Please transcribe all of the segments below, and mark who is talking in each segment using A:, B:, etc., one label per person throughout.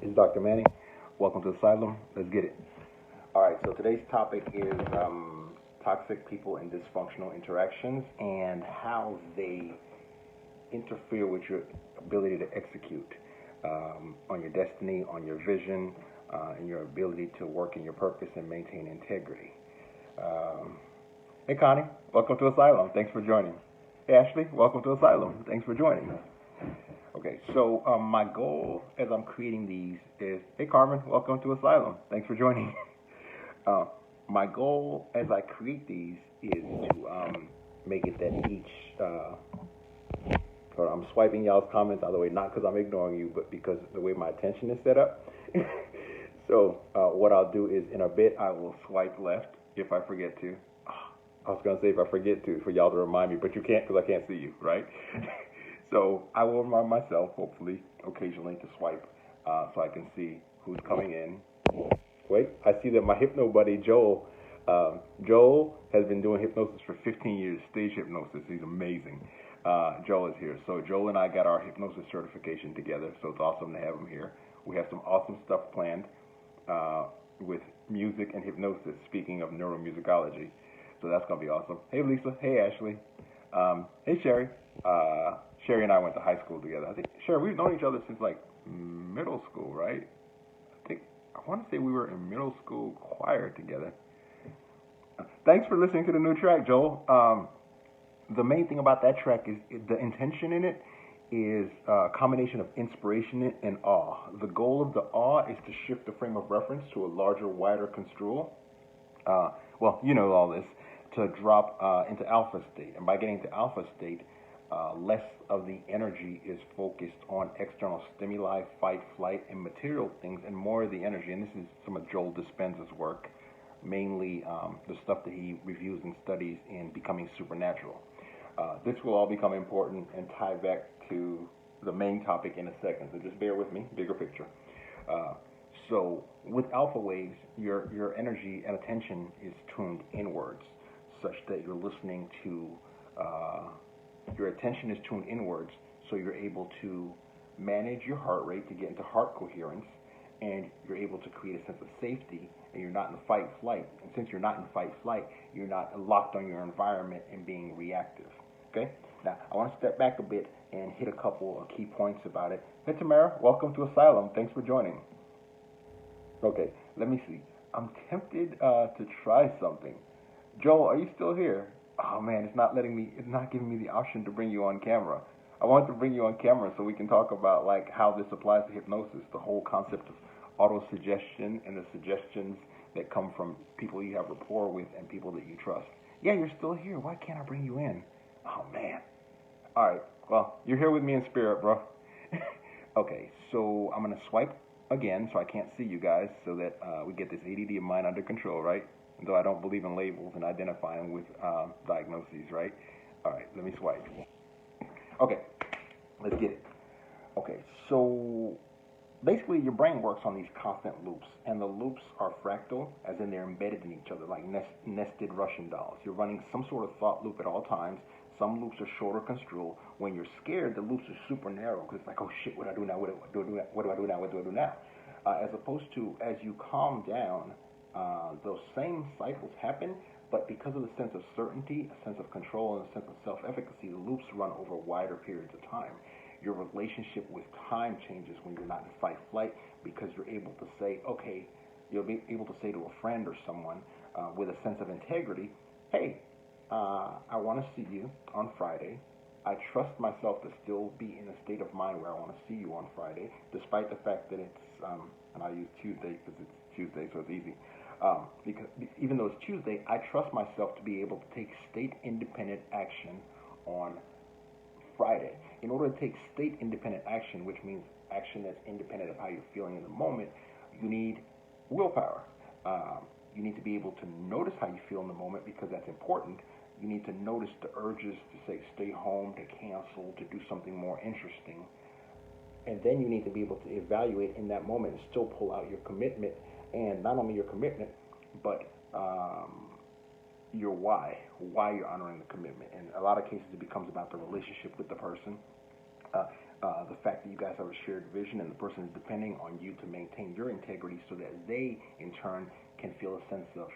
A: It's Dr. Manny. Welcome to Asylum. Let's get it. All right, so today's topic is toxic people and dysfunctional interactions and how they interfere with your ability to execute on your destiny, on your vision, and your ability to work in your purpose and maintain integrity. Hey, Connie. Welcome to Asylum. Thanks for joining. Hey, Ashley. Welcome to Asylum. Thanks for joining. Okay, so my goal as I'm creating these is, hey Carmen, welcome to Asylum. Thanks for joining. My goal as I create these is to make it that each, I'm swiping y'all's comments out of the way, not because I'm ignoring you, but because the way my attention is set up. So what I'll do is in a bit I will swipe left if I forget to. I was going to say if I forget to, for y'all to remind me, but you can't because I can't see you, right? So I will remind myself, hopefully, occasionally to swipe so I can see who's coming in. Wait, I see that my hypno buddy, Joel has been doing hypnosis for 15 years, stage hypnosis. He's amazing. Joel is here. So Joel and I got our hypnosis certification together, so it's awesome to have him here. We have some awesome stuff planned with music and hypnosis, speaking of neuromusicology. So that's going to be awesome. Hey, Lisa. Hey, Ashley. Hey, Sherry. Sherry and I went to high school together. I think, Sherry, we've known each other since like middle school, right? I want to say we were in middle school choir together. Thanks for listening to the new track, Joel. The main thing about that track is the intention in it is a combination of inspiration and awe. The goal of the awe is to shift the frame of reference to a larger, wider construal. Well, you know all this, to drop into alpha state. And by getting to alpha state, less of the energy is focused on external stimuli, fight, flight, and material things, and more of the energy, and this is some of Joel Dispenza's work, mainly the stuff that he reviews and studies in Becoming Supernatural. This will all become important and tie back to the main topic in a second, so just bear with me, bigger picture. So with alpha waves, your energy and attention is tuned inwards, such that you're listening to your attention is tuned inwards, so you're able to manage your heart rate to get into heart coherence, and you're able to create a sense of safety, and you're not in fight-flight. And since you're not in fight-flight, you're not locked on your environment and being reactive. Okay? Now, I want to step back a bit and hit a couple of key points about it. Hey, Tamara, welcome to Asylum. Thanks for joining. Okay, let me see. I'm tempted to try something. Joel, are you still here? Oh man, it's not giving me the option to bring you on camera. I wanted to bring you on camera so we can talk about like how this applies to hypnosis, the whole concept of auto-suggestion and the suggestions that come from people you have rapport with and people that you trust. Yeah, you're still here. Why can't I bring you in? Oh man. All right, well, you're here with me in spirit, bro. Okay, so I'm going to swipe again so I can't see you guys so that we get this ADD of mine under control, right? Though I don't believe in labels and identifying with diagnoses, right? All right, let me swipe. Okay, let's get it. Okay, so basically your brain works on these constant loops, and the loops are fractal, as in they're embedded in each other, like nested Russian dolls. You're running some sort of thought loop at all times. Some loops are shorter construal. When you're scared, the loops are super narrow, because it's like, oh shit, what do I do now? What do I do now? What do I do now? What do I do now? As opposed to, as you calm down, those same cycles happen, but because of the sense of certainty, a sense of control, and a sense of self-efficacy, the loops run over wider periods of time. Your relationship with time changes when you're not in fight-flight, because you're able to say, okay, you'll be able to say to a friend or someone with a sense of integrity, hey, I want to see you on Friday. I trust myself to still be in a state of mind where I want to see you on Friday, despite the fact that it's, and I use Tuesday because it's Tuesday, so it's easy. Because even though it's Tuesday, I trust myself to be able to take state-independent action on Friday. In order to take state-independent action, which means action that's independent of how you're feeling in the moment, you need willpower. You need to be able to notice how you feel in the moment, because that's important. You need to notice the urges to say stay home, to cancel, to do something more interesting. And then you need to be able to evaluate in that moment and still pull out your commitment, and not only your commitment, but your why you're honoring the commitment. In a lot of cases, it becomes about the relationship with the person. the fact that you guys have a shared vision and the person is depending on you to maintain your integrity so that they, in turn, can feel a sense of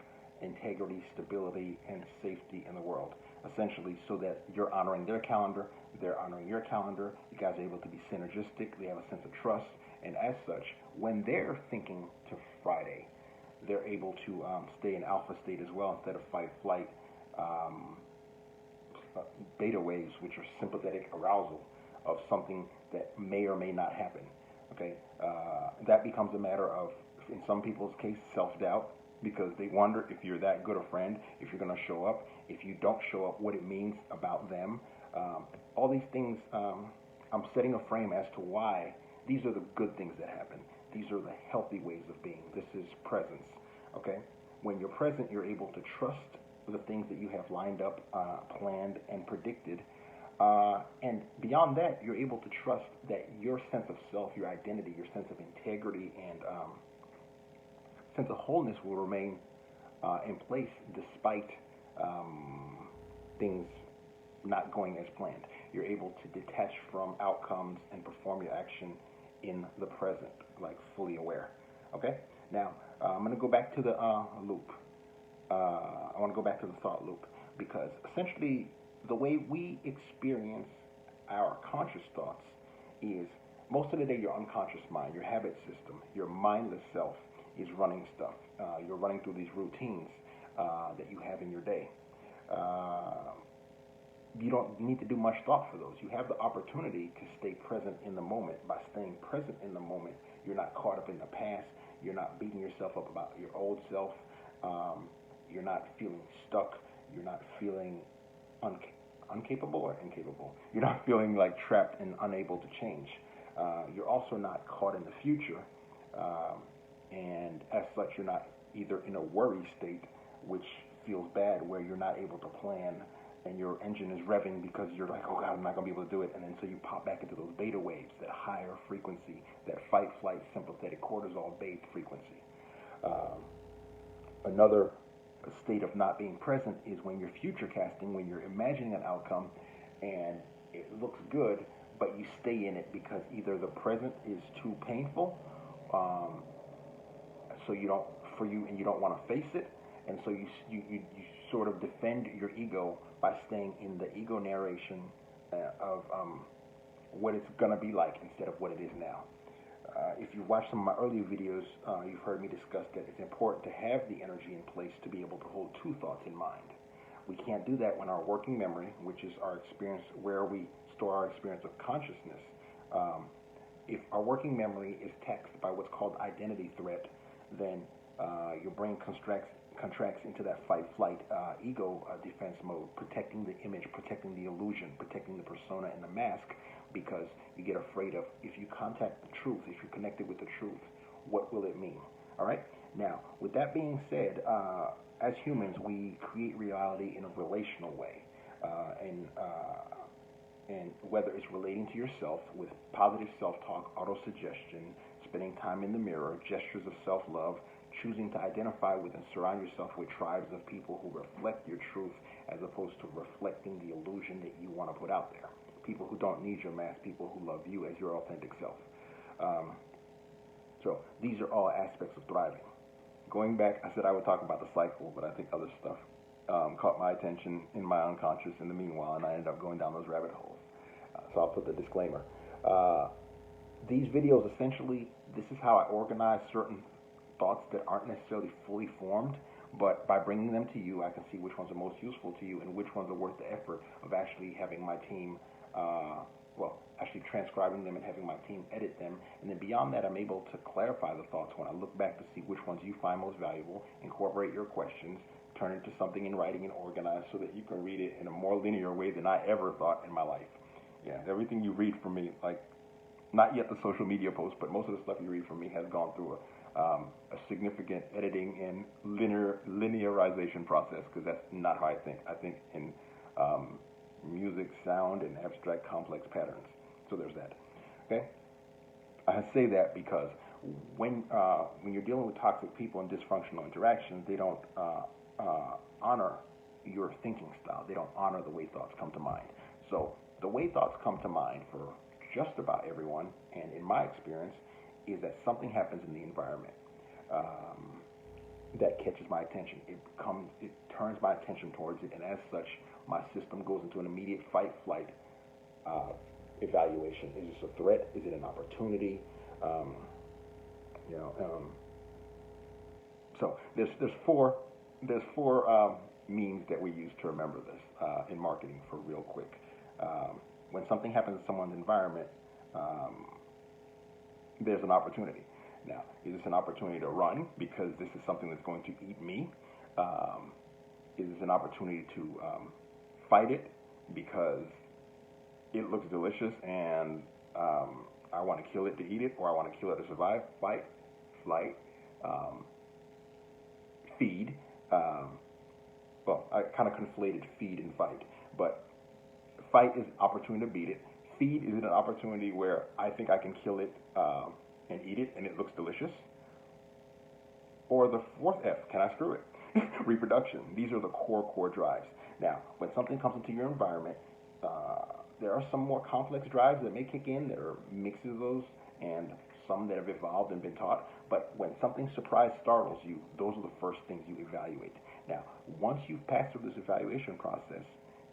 A: integrity, stability, and safety in the world. Essentially, so that you're honoring their calendar, they're honoring your calendar, you guys are able to be synergistic, they have a sense of trust, and as such, when they're thinking to Friday, they're able to stay in alpha state as well instead of fight, flight, beta waves, which are sympathetic arousal of something that may or may not happen. Okay, that becomes a matter of, in some people's case, self-doubt, because they wonder if you're that good a friend, if you're going to show up, if you don't show up, what it means about them. All these things, I'm setting a frame as to why these are the good things that happen. These are the healthy ways of being. This is presence. Okay, when you're present, you're able to trust the things that you have lined up, planned, and predicted. And beyond that, you're able to trust that your sense of self, your identity, your sense of integrity, and sense of wholeness will remain in place despite things not going as planned. You're able to detach from outcomes and perform your action in the present, like fully aware. Okay? Now, I'm going to go back to the loop. I want to go back to the thought loop, because essentially the way we experience our conscious thoughts is most of the day your unconscious mind, your habit system, your mindless self is running stuff. You're running through these routines that you have in your day. You don't need to do much thought for those. You have the opportunity to stay present in the moment. By staying present in the moment, you're not caught up in the past. You're not beating yourself up about your old self. You're not feeling stuck. You're not feeling incapable or incapable. You're not feeling like trapped and unable to change. You're also not caught in the future. And as such, you're not either in a worry state, which feels bad, where you're not able to plan and your engine is revving because you're like, oh God, I'm not going to be able to do it. And then so you pop back into those beta waves, that higher frequency, that fight, flight, sympathetic cortisol beta frequency. Another state of not being present is when you're future casting, when you're imagining an outcome and it looks good, but you stay in it because either the present is too painful, so you don't, for you, and you don't want to face it, and so you sort of defend your ego by staying in the ego narration of what it's gonna be like instead of what it is now. If you watch some of my earlier videos, you've heard me discuss that it's important to have the energy in place to be able to hold two thoughts in mind. We can't do that when our working memory, which is our experience, where we store our experience of consciousness. If our working memory is taxed by what's called identity threat, then your brain contracts into that fight-flight ego defense mode, protecting the image, protecting the illusion, protecting the persona and the mask, because you get afraid of, if you contact the truth, if you're connected with the truth, what will it mean? All right? Now, with that being said, as humans, we create reality in a relational way. And whether it's relating to yourself with positive self-talk, auto-suggestion, spending time in the mirror, gestures of self-love, choosing to identify with and surround yourself with tribes of people who reflect your truth as opposed to reflecting the illusion that you want to put out there. People who don't need your mask, people who love you as your authentic self. So these are all aspects of thriving. Going back, I said I would talk about the cycle, but I think other stuff caught my attention in my unconscious in the meanwhile, and I ended up going down those rabbit holes. So I'll put the disclaimer. These videos, essentially, this is how I organize certain thoughts that aren't necessarily fully formed, but by bringing them to you, I can see which ones are most useful to you and which ones are worth the effort of actually having my team, actually transcribing them and having my team edit them. And then beyond that, I'm able to clarify the thoughts when I look back to see which ones you find most valuable, incorporate your questions, turn it into something in writing and organize so that you can read it in a more linear way than I ever thought in my life. Yeah, everything you read from me, like, not yet the social media posts, but most of the stuff you read from me has gone through a significant editing and linearization process, because that's not how I think. I think in music, sound, and abstract complex patterns. So there's that. Okay? I say that because when you're dealing with toxic people and dysfunctional interactions, they don't honor your thinking style. They don't honor the way thoughts come to mind. So the way thoughts come to mind for just about everyone, and in my experience, is that something happens in the environment that catches my attention. It turns my attention towards it, and as such, my system goes into an immediate fight-flight evaluation. Is this a threat? Is it an opportunity? So there's four memes that we use to remember this in marketing for real quick. When something happens in someone's environment, there's an opportunity. Now, is this an opportunity to run because this is something that's going to eat me? Is this an opportunity to fight it because it looks delicious and I want to kill it to eat it, or I want to kill it to survive? Fight, flight, feed. Well, I kind of conflated feed and fight, but fight is opportunity to beat it. Feed is an opportunity where I think I can kill it and eat it, and it looks delicious. Or the fourth F, can I screw it? Reproduction. These are the core drives. Now, when something comes into your environment, there are some more complex drives that may kick in. There are mixes of those, and some that have evolved and been taught. But when something surprise startles you, those are the first things you evaluate. Now, once you've passed through this evaluation process,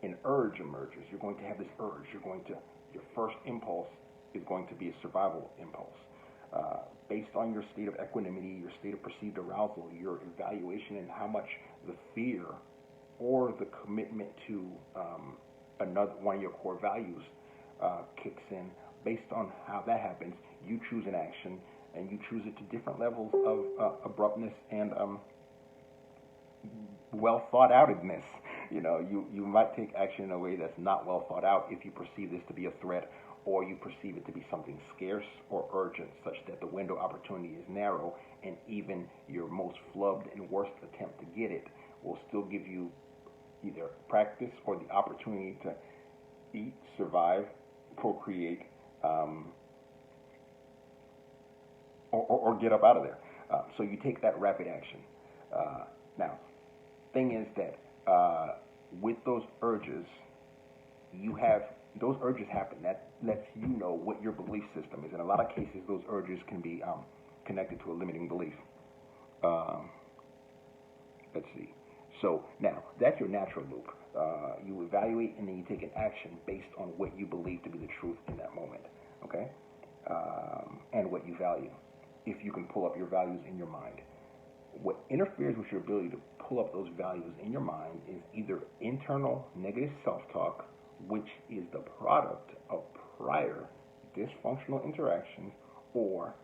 A: an urge emerges. You're going to have this urge. Your first impulse is going to be a survival impulse. Based on your state of equanimity, your state of perceived arousal, your evaluation, and how much the fear or the commitment to another one of your core values kicks in, based on how that happens, you choose an action, and you choose it to different levels of abruptness and well thought outedness. You might take action in a way that's not well thought out if you perceive this to be a threat, or you perceive it to be something scarce or urgent, such that the window of opportunity is narrow, and even your most flubbed and worst attempt to get it will still give you either practice or the opportunity to eat, survive, procreate, or get up out of there. So you take that rapid action. Now, thing is that with those urges, those urges happen. That lets you know what your belief system is. In a lot of cases, those urges can be connected to a limiting belief. Let's see. So now, that's your natural loop. You evaluate and then you take an action based on what you believe to be the truth in that moment, okay? And what you value, if you can pull up your values in your mind. What interferes with your ability to pull up those values in your mind is either internal negative self-talk, which is the product of prior dysfunctional interactions, or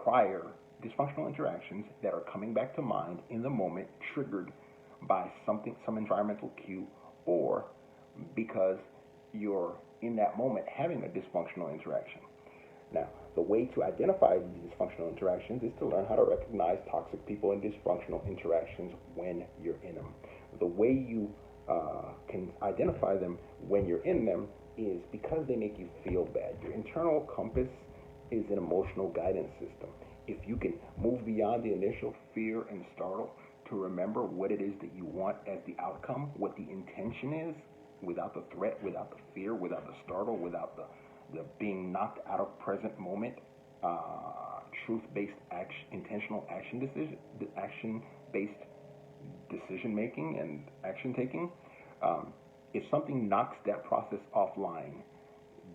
A: prior dysfunctional interactions that are coming back to mind in the moment, triggered by some environmental cue, or because you're in that moment having a dysfunctional interaction. Now, the way to identify these dysfunctional interactions is to learn how to recognize toxic people and dysfunctional interactions when you're in them. The way you can identify them when you're in them is because they make you feel bad. Your internal compass is an emotional guidance system. If you can move beyond the initial fear and startle to remember what it is that you want as the outcome, what the intention is, without the threat, without the fear, without the startle, without the being knocked out of present moment, truth-based action, intentional action-based decision making and action taking. If something knocks that process offline,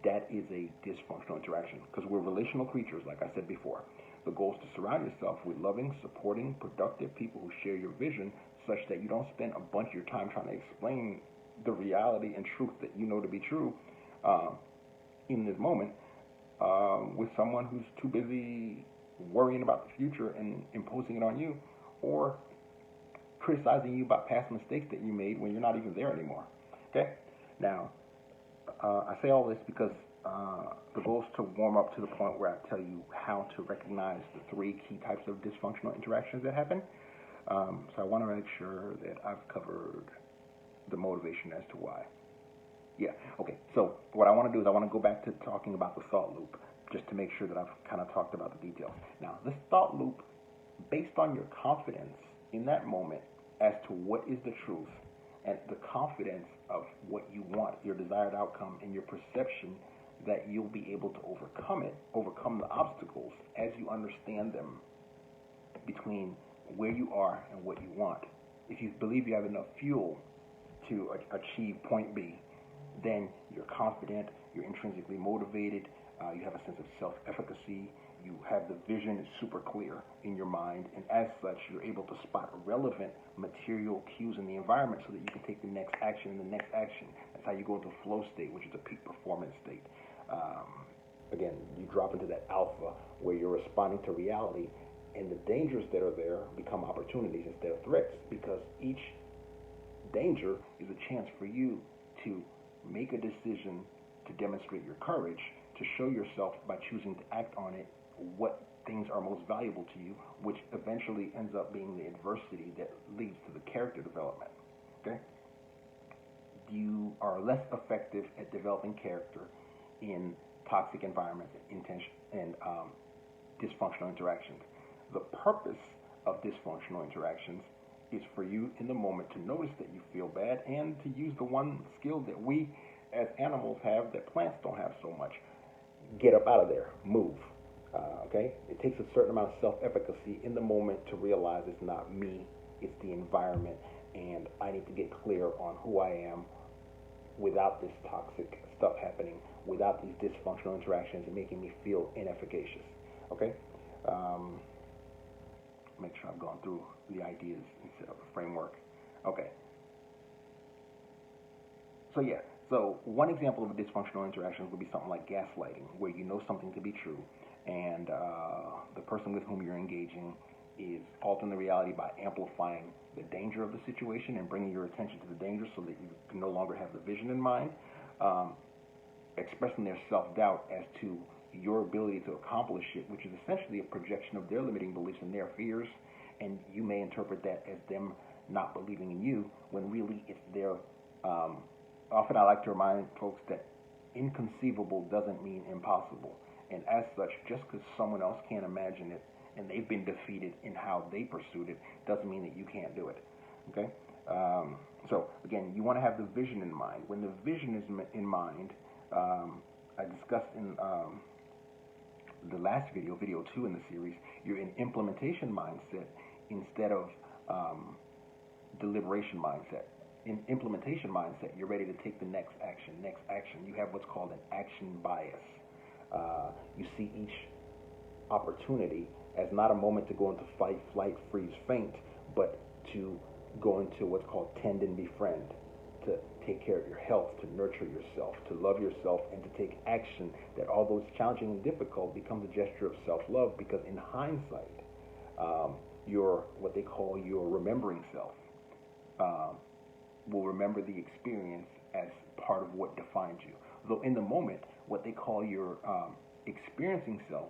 A: that is a dysfunctional interaction, because we're relational creatures, like I said before. The goal is to surround yourself with loving, supporting, productive people who share your vision, such that you don't spend a bunch of your time trying to explain the reality and truth that you know to be true in this moment with someone who's too busy worrying about the future and imposing it on you, or criticizing you about past mistakes that you made when you're not even there anymore. Okay? Now, I say all this because the goal is to warm up to the point where I tell you how to recognize the three key types of dysfunctional interactions that happen. So I want to make sure that I've covered the motivation as to why. Yeah, okay. So what I want to do is I want to go back to talking about the thought loop, just to make sure that I've kind of talked about the details. Now, this thought loop, based on your confidence in that moment as to what is the truth, and the confidence of what you want, your desired outcome, and your perception that you'll be able to overcome the obstacles as you understand them between where you are and what you want. If you believe you have enough fuel to achieve point B, then you're confident, you're intrinsically motivated, you have a sense of self-efficacy, you have the vision is super clear in your mind, and as such, you're able to spot relevant material cues in the environment so that you can take the next action and the next action. That's how you go into flow state, which is a peak performance state. Again, you drop into that alpha where you're responding to reality, and the dangers that are there become opportunities instead of threats, because each danger is a chance for you to make a decision to demonstrate your courage, to show yourself by choosing to act on it what things are most valuable to you, which eventually ends up being the adversity that leads to the character development. Okay? You are less effective at developing character in toxic environments and dysfunctional interactions. The purpose of dysfunctional interactions is for you in the moment to notice that you feel bad and to use the one skill that we as animals have that plants don't have so much. Get up out of there. Move. Okay? It takes a certain amount of self-efficacy in the moment to realize it's not me, it's the environment, and I need to get clear on who I am without this toxic stuff happening, without these dysfunctional interactions and making me feel inefficacious. Okay? Make sure I've gone through the ideas instead of a framework. Okay. So one example of a dysfunctional interaction would be something like gaslighting, where you know something to be true, and the person with whom you're engaging is altering the reality by amplifying the danger of the situation and bringing your attention to the danger so that you can no longer have the vision in mind, expressing their self-doubt as to your ability to accomplish it, which is essentially a projection of their limiting beliefs and their fears, and you may interpret that as them not believing in you, when really it's their... Often I like to remind folks that inconceivable doesn't mean impossible, and as such, just because someone else can't imagine it and they've been defeated in how they pursued it, doesn't mean that you can't do it. Okay? So again, you want to have the vision in mind. When the vision is in mind, I discussed in the last video, video 2 in the series, you're in implementation mindset instead of deliberation mindset. In implementation mindset, you're ready to take the next action. You have what's called an action bias. You see each opportunity as not a moment to go into fight, flight, freeze, faint, but to go into what's called tend and befriend, to take care of your health, to nurture yourself, to love yourself, and to take action that, although it's challenging and difficult, becomes a gesture of self-love, because in hindsight, your what they call your remembering self will remember the experience as part of what defines you. Though in the moment, what they call your experiencing self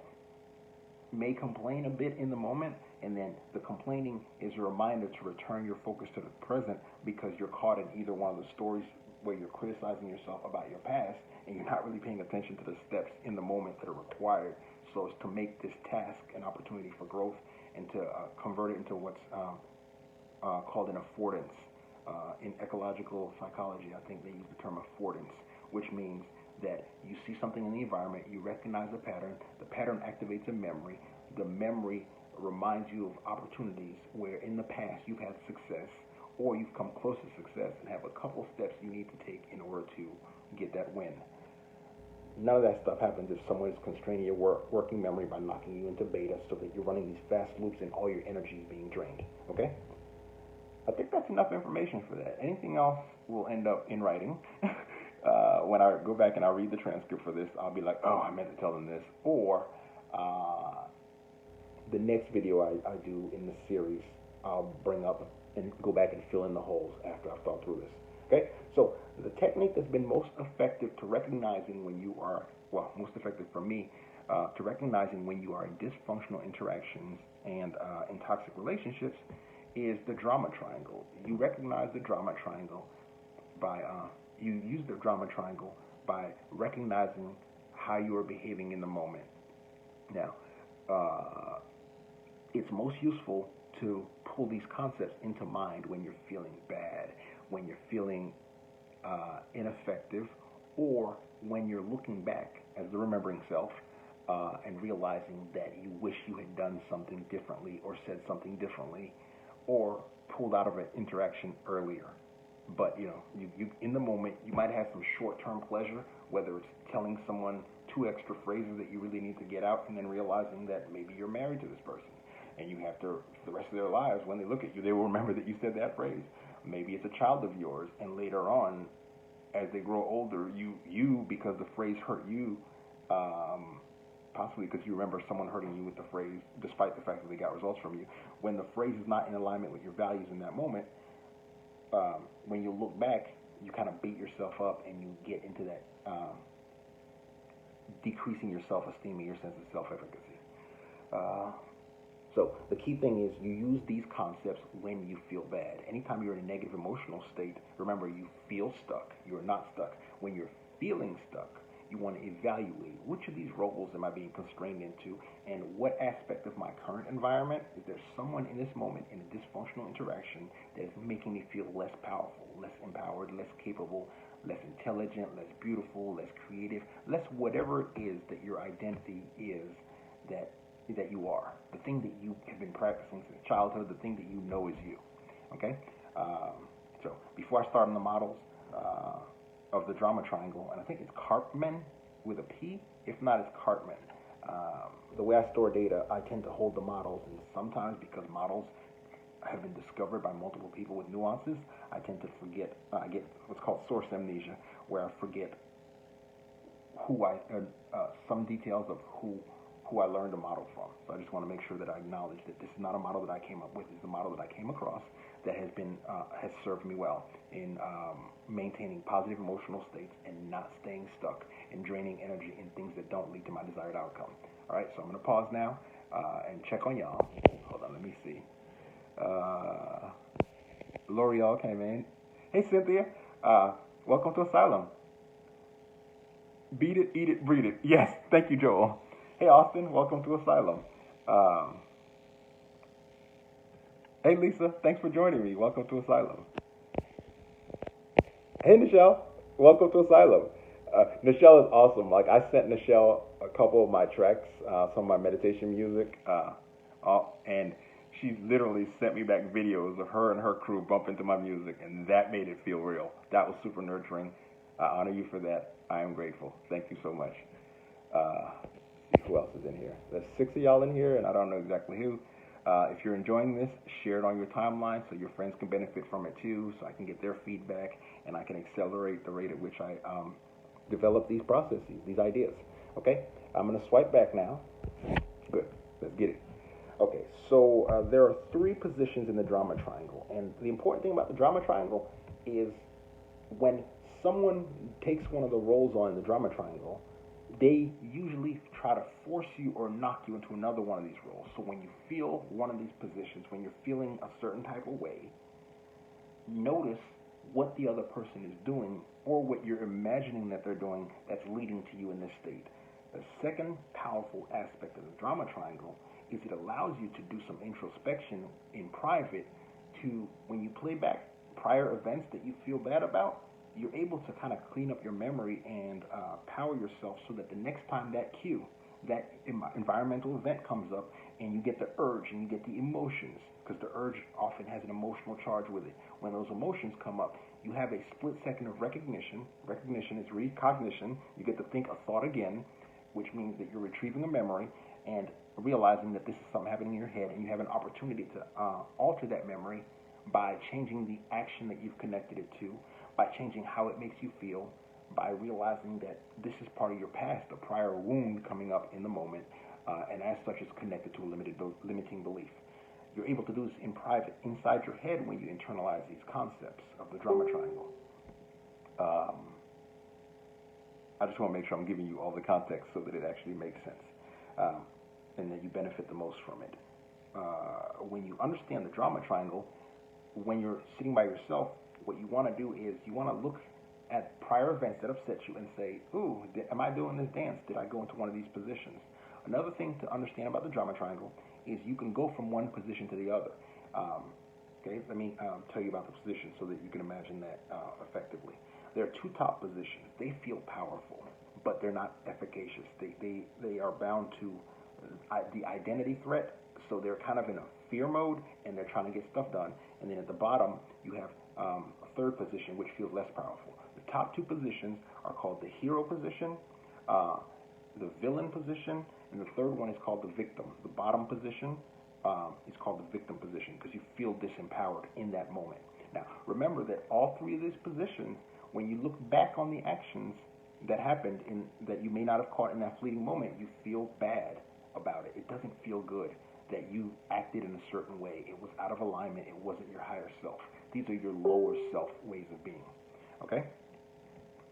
A: may complain a bit in the moment, and then the complaining is a reminder to return your focus to the present, because you're caught in either one of the stories where you're criticizing yourself about your past and you're not really paying attention to the steps in the moment that are required so as to make this task an opportunity for growth and to convert it into what's called an affordance. In ecological psychology, I think they use the term affordance, which means that you see something in the environment, you recognize the pattern activates a memory, the memory reminds you of opportunities where in the past you've had success, or you've come close to success and have a couple steps you need to take in order to get that win. None of that stuff happens if someone is constraining your working memory by knocking you into beta so that you're running these fast loops and all your energy is being drained. Okay? I think that's enough information for that. Anything else will end up in writing. When I go back and I read the transcript for this, I'll be like, oh, I meant to tell them this. Or the next video I do in the series, I'll bring up and go back and fill in the holes after I've thought through this. Okay? So the technique that's been most effective to recognizing when you are, well, most effective for me, to recognizing when you are in dysfunctional interactions and in toxic relationships is the drama triangle. You recognize the drama triangle by, you use the drama triangle by recognizing how you are behaving in the moment. Now, it's most useful to pull these concepts into mind when you're feeling bad, when you're feeling ineffective, or when you're looking back as the remembering self and realizing that you wish you had done something differently or said something differently or pulled out of an interaction earlier. But you in the moment, you might have some short-term pleasure, whether it's telling someone 2 extra phrases that you really need to get out, and then realizing that maybe you're married to this person, and you have to, for the rest of their lives, when they look at you, they will remember that you said that phrase. Maybe it's a child of yours, and later on, as they grow older, you because the phrase hurt you, possibly because you remember someone hurting you with the phrase, despite the fact that they got results from you. When the phrase is not in alignment with your values in that moment, when you look back, you kind of beat yourself up, and you get into that decreasing your self-esteem and your sense of self-efficacy. So the key thing is you use these concepts when you feel bad. Anytime you're in a negative emotional state, remember, you feel stuck. You're not stuck. When you're feeling stuck, you want to evaluate which of these roles am I being constrained into, and what aspect of my current environment, is there someone in this moment in a dysfunctional interaction that is making me feel less powerful, less empowered, less capable, less intelligent, less beautiful, less creative, less whatever it is that your identity is that you are, the thing that you have been practicing since childhood, the thing that you know is you. Okay? So before I start on the models of the drama triangle, and I think it's Karpman with a P. If not, it's Karpman. The way I store data, I tend to hold the models, and sometimes because models have been discovered by multiple people with nuances, I tend to forget. I get what's called source amnesia, where I forget some details of who I learned a model from. So I just want to make sure that I acknowledge that this is not a model that I came up with. It's a model that I came across that has served me well in maintaining positive emotional states and not staying stuck and draining energy in things that don't lead to my desired outcome. All right, so I'm going to pause now and check on y'all. Hold on, let me see. L'Oreal came in. Hey, Cynthia. Welcome to Asylum. Beat it, eat it, breed it. Yes, thank you, Joel. Hey, Austin, welcome to Asylum. Hey, Lisa, thanks for joining me. Welcome to Asylum. Hey, Nichelle, welcome to Asylum. Nichelle is awesome. Like, I sent Nichelle a couple of my tracks, some of my meditation music, and she literally sent me back videos of her and her crew bumping to my music, and that made it feel real. That was super nurturing. I honor you for that. I am grateful. Thank you so much. See who else is in here. There's 6 of y'all in here, and I don't know exactly who. If you're enjoying this, share it on your timeline so your friends can benefit from it too, so I can get their feedback, and I can accelerate the rate at which I develop these processes, these ideas. Okay? I'm going to swipe back now. Good. Let's get it. Okay, so there are 3 positions in the drama triangle, and the important thing about the drama triangle is when someone takes one of the roles on the drama triangle, they usually try to force you or knock you into another one of these roles. So when you feel one of these positions, when you're feeling a certain type of way, notice what the other person is doing or what you're imagining that they're doing that's leading to you in this state. The second powerful aspect of the drama triangle is it allows you to do some introspection in private to, when you play back prior events that you feel bad about, you're able to kind of clean up your memory and power yourself so that the next time that cue, that environmental event comes up and you get the urge and you get the emotions, because the urge often has an emotional charge with it. When those emotions come up, you have a split second of recognition. Recognition is recognition. You get to think a thought again, which means that you're retrieving a memory and realizing that this is something happening in your head, and you have an opportunity to alter that memory by changing the action that you've connected it to, by changing how it makes you feel, by realizing that this is part of your past, a prior wound coming up in the moment, and as such is connected to a limiting belief. You're able to do this in private, inside your head, when you internalize these concepts of the drama triangle. I just want to make sure I'm giving you all the context so that it actually makes sense, and that you benefit the most from it. When you understand the drama triangle, when you're sitting by yourself, what you want to do is you want to look at prior events that upset you and say, ooh, am I doing this dance? Did I go into one of these positions? Another thing to understand about the drama triangle is you can go from one position to the other. Okay, let me tell you about the position so that you can imagine that effectively. There are two top positions. They feel powerful, but they're not efficacious. They are bound to the identity threat, so they're kind of in a fear mode, and they're trying to get stuff done. And then at the bottom, you have a third position, which feels less powerful. The top two positions are called the hero position, the villain position, and the third one is called the victim. The bottom position is called the victim position because you feel disempowered in that moment. Now, remember that all three of these positions, when you look back on the actions that happened that you may not have caught in that fleeting moment, you feel bad about it. It doesn't feel good that you acted in a certain way. It was out of alignment. It wasn't your higher self. These are your lower self ways of being. Okay?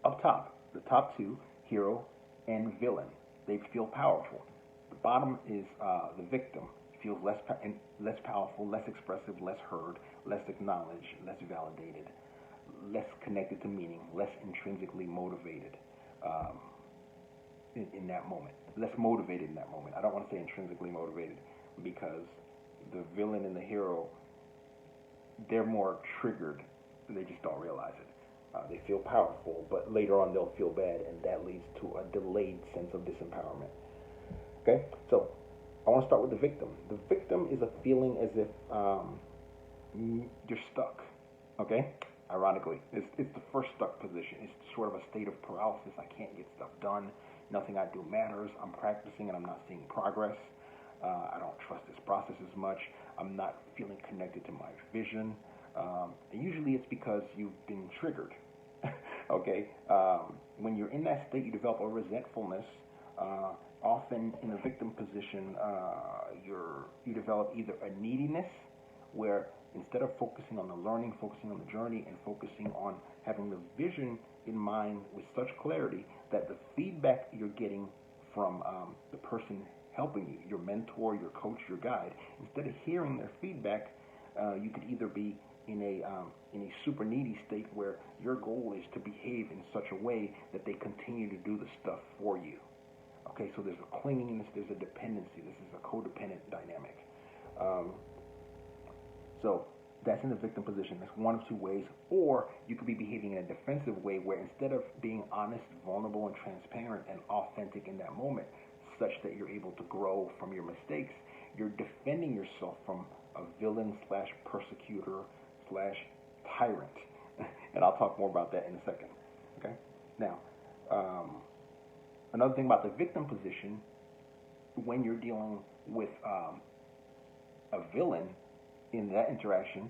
A: Up top, the top two, hero and villain, they feel powerful. The bottom is the victim. Feels less powerful, less expressive, less heard, less acknowledged, less validated, less connected to meaning, less intrinsically motivated in that moment. Less motivated in that moment. I don't want to say intrinsically motivated because the villain and the hero, they're more triggered. They just don't realize it. They feel powerful, but later on they'll feel bad, and that leads to a delayed sense of disempowerment. Okay? So I want to start with the victim. The victim is a feeling as if you're stuck. Okay? Ironically, it's the first stuck position. It's sort of a state of paralysis. I can't get stuff done. Nothing I do matters. I'm practicing and I'm not seeing progress. I don't trust this process as much. I'm not feeling connected to my vision. And usually it's because you've been triggered. Okay? When you're in that state, you develop a resentfulness. Often in the victim position, you develop either a neediness, where instead of focusing on the learning, focusing on the journey, and focusing on having the vision in mind with such clarity that the feedback you're getting from the person helping you, your mentor, your coach, your guide, instead of hearing their feedback, you could either be in a super needy state where your goal is to behave in such a way that they continue to do the stuff for you. Okay, so there's a clinginess, there's a dependency. This is a codependent dynamic. So that's in the victim position. That's one of two ways. Or you could be behaving in a defensive way where instead of being honest, vulnerable, and transparent and authentic in that moment, such that you're able to grow from your mistakes, you're defending yourself from a villain slash persecutor slash tyrant. And I'll talk more about that in a second. Okay? Now, another thing about the victim position, when you're dealing with a villain in that interaction,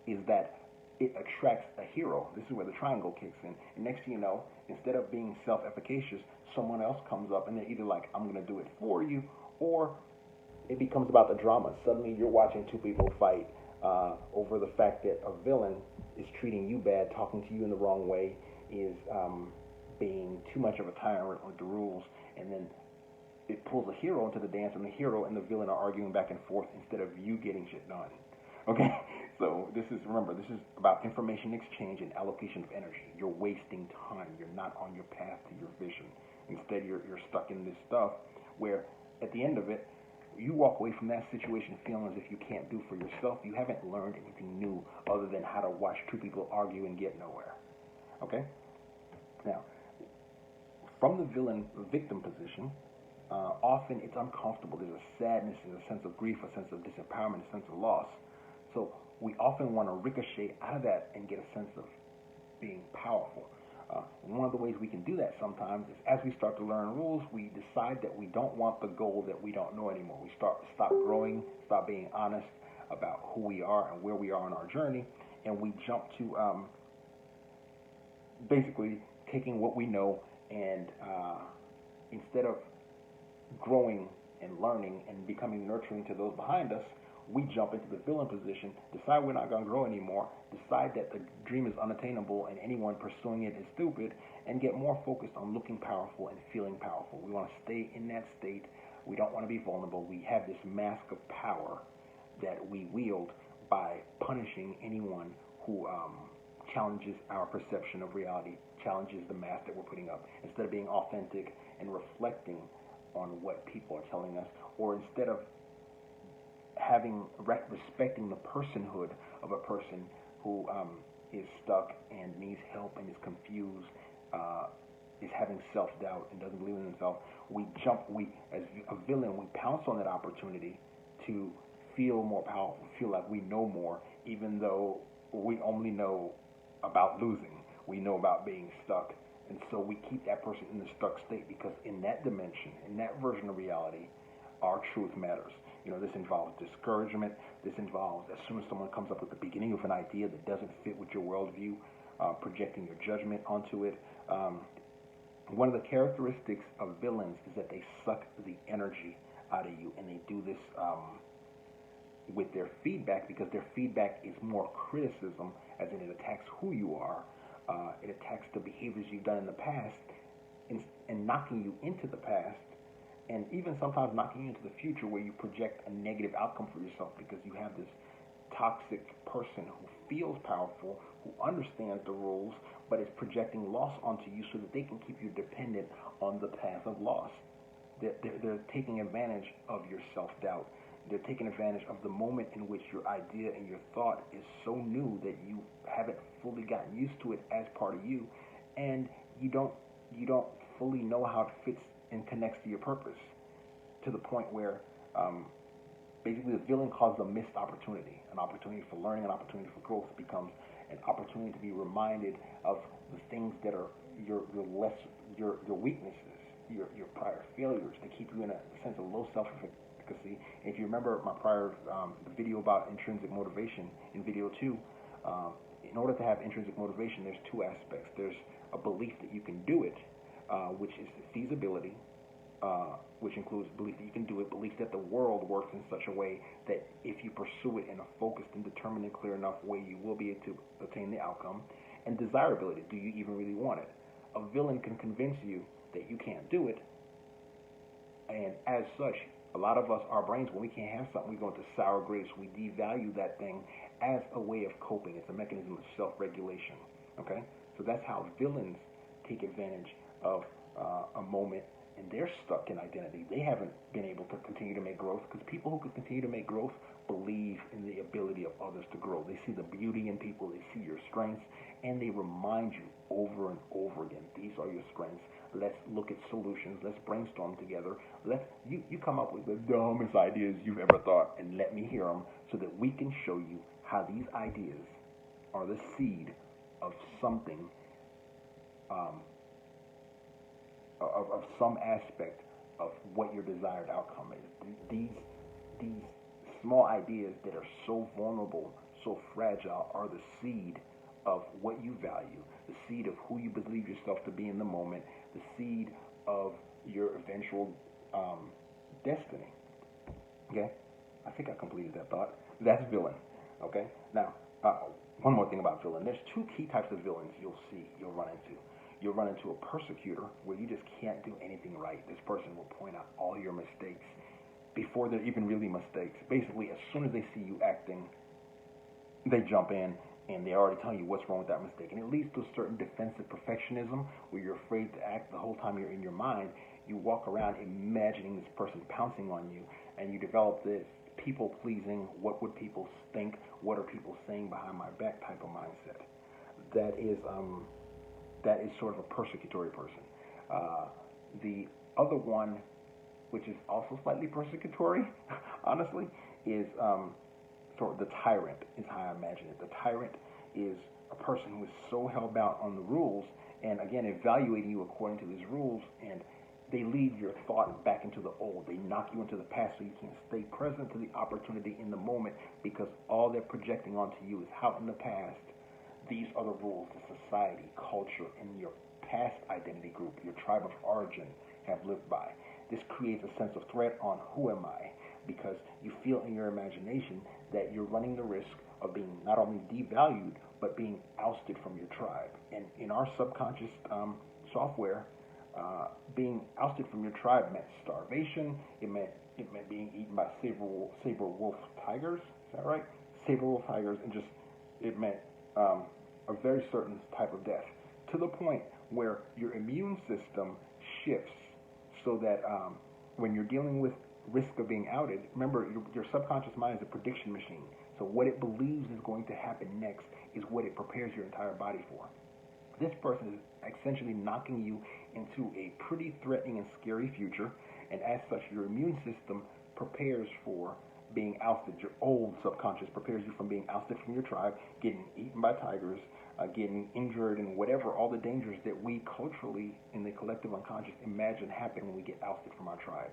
A: is that it attracts a hero. This is where the triangle kicks in. And next thing you know, instead of being self-efficacious, someone else comes up and they're either like, I'm going to do it for you, or it becomes about the drama. Suddenly you're watching two people fight over the fact that a villain is treating you bad, talking to you in the wrong way, is being too much of a tyrant with the rules, and then it pulls a hero into the dance, and the hero and the villain are arguing back and forth instead of you getting shit done. Okay? So this is about information exchange and allocation of energy. You're wasting time. You're not on your path to your vision. Instead, you're stuck in this stuff where at the end of it, you walk away from that situation feeling as if you can't do for yourself. You haven't learned anything new other than how to watch two people argue and get nowhere. Okay? Now, from the victim position, often it's uncomfortable. There's a sadness, there's a sense of grief, a sense of disempowerment, a sense of loss. So we often want to ricochet out of that and get a sense of being powerful. And one of the ways we can do that sometimes is as we start to learn rules, we decide that we don't want the goal that we don't know anymore. We stop growing, stop being honest about who we are and where we are on our journey, and we jump to basically taking what we know and instead of growing and learning and becoming nurturing to those behind us, we jump into the villain position, decide we're not going to grow anymore, decide that the dream is unattainable and anyone pursuing it is stupid, and get more focused on looking powerful and feeling powerful. We want to stay in that state. We don't want to be vulnerable. We have this mask of power that we wield by punishing anyone who challenges our perception of reality, challenges the mask that we're putting up, instead of being authentic and reflecting on what people are telling us, or instead of respecting the personhood of a person who is stuck and needs help and is confused, is having self-doubt and doesn't believe in himself. We as a villain, we pounce on that opportunity to feel more powerful, feel like we know more, even though we only know about losing. We know about being stuck. And so we keep that person in the stuck state because in that dimension, in that version of reality, our truth matters. This involves discouragement. This involves, as soon as someone comes up with the beginning of an idea that doesn't fit with your worldview, projecting your judgment onto it. One of the characteristics of villains is that they suck the energy out of you, and they do this with their feedback, because their feedback is more criticism, as in it attacks who you are. It attacks the behaviors you've done in the past and knocking you into the past, and even sometimes knocking you into the future, where you project a negative outcome for yourself because you have this toxic person who feels powerful, who understands the rules, but is projecting loss onto you so that they can keep you dependent on the path of loss. They're taking advantage of your self-doubt. They're taking advantage of the moment in which your idea and your thought is so new that you haven't fully gotten used to it as part of you, and you don't fully know how it fits and connects to your purpose, to the point where basically the villain causes a missed opportunity. An opportunity for learning, an opportunity for growth becomes an opportunity to be reminded of the things that are your weaknesses, your prior failures, to keep you in a sense of low self-efficacy. If you remember my prior video about intrinsic motivation in video 2, in order to have intrinsic motivation, there's two aspects. There's a belief that you can do it, which is feasibility, which includes belief that you can do it, belief that the world works in such a way that if you pursue it in a focused and determined and clear enough way, you will be able to attain the outcome. And desirability, do you even really want it? A villain can convince you that you can't do it, and as such, a lot of us, our brains, when we can't have something, we go into sour grapes. We devalue that thing as a way of coping. It's a mechanism of self-regulation. Okay? So that's how villains take advantage of a moment, and they're stuck in identity. They haven't been able to continue to make growth, because people who can continue to make growth believe in the ability of others to grow. They see the beauty in people. They see your strengths, and they remind you over and over again, these are your strengths. Let's look at solutions. Let's brainstorm together. You come up with the dumbest ideas you've ever thought, and let me hear them, so that we can show you how these ideas are the seed of something, of some aspect of what your desired outcome is. These small ideas that are so vulnerable, so fragile, are the seed of what you value, the seed of who you believe yourself to be in the moment, the seed of your eventual destiny. Okay? I think I completed that thought. That's villain. Okay? Now, one more thing about villain. There's two key types of villains you'll run into. You'll run into a persecutor, where you just can't do anything right. This person will point out all your mistakes before they're even really mistakes. Basically, as soon as they see you acting, they jump in, and they already tell you what's wrong with that mistake. And it leads to a certain defensive perfectionism, where you're afraid to act the whole time you're in your mind. You walk around imagining this person pouncing on you, and you develop this people-pleasing, what would people think, what are people saying behind my back type of mindset. That is sort of a persecutory person. The other one, which is also slightly persecutory, honestly, is sort of the tyrant, is how I imagine it. The tyrant is a person who is so hell-bound on the rules, and again, evaluating you according to these rules, and they lead your thought back into the old. They knock you into the past, so you can't stay present to the opportunity in the moment, because all they're projecting onto you is how in the past these are the rules that society, culture, and your past identity group, your tribe of origin, have lived by. This creates a sense of threat on who am I, because you feel in your imagination that you're running the risk of being not only devalued, but being ousted from your tribe. And in our subconscious software, being ousted from your tribe meant starvation. It meant being eaten by saber wolf tigers. Is that right? Saber wolf tigers, and just it meant a very certain type of death, to the point where your immune system shifts so that when you're dealing with risk of being outed, remember, your subconscious mind is a prediction machine. So what it believes is going to happen next is what it prepares your entire body for. This person is essentially knocking you into a pretty threatening and scary future, and as such, your immune system prepares for being ousted. Your old subconscious prepares you from being ousted from your tribe, getting eaten by tigers, getting injured, and whatever, all the dangers that we culturally, in the collective unconscious, imagine happen when we get ousted from our tribe.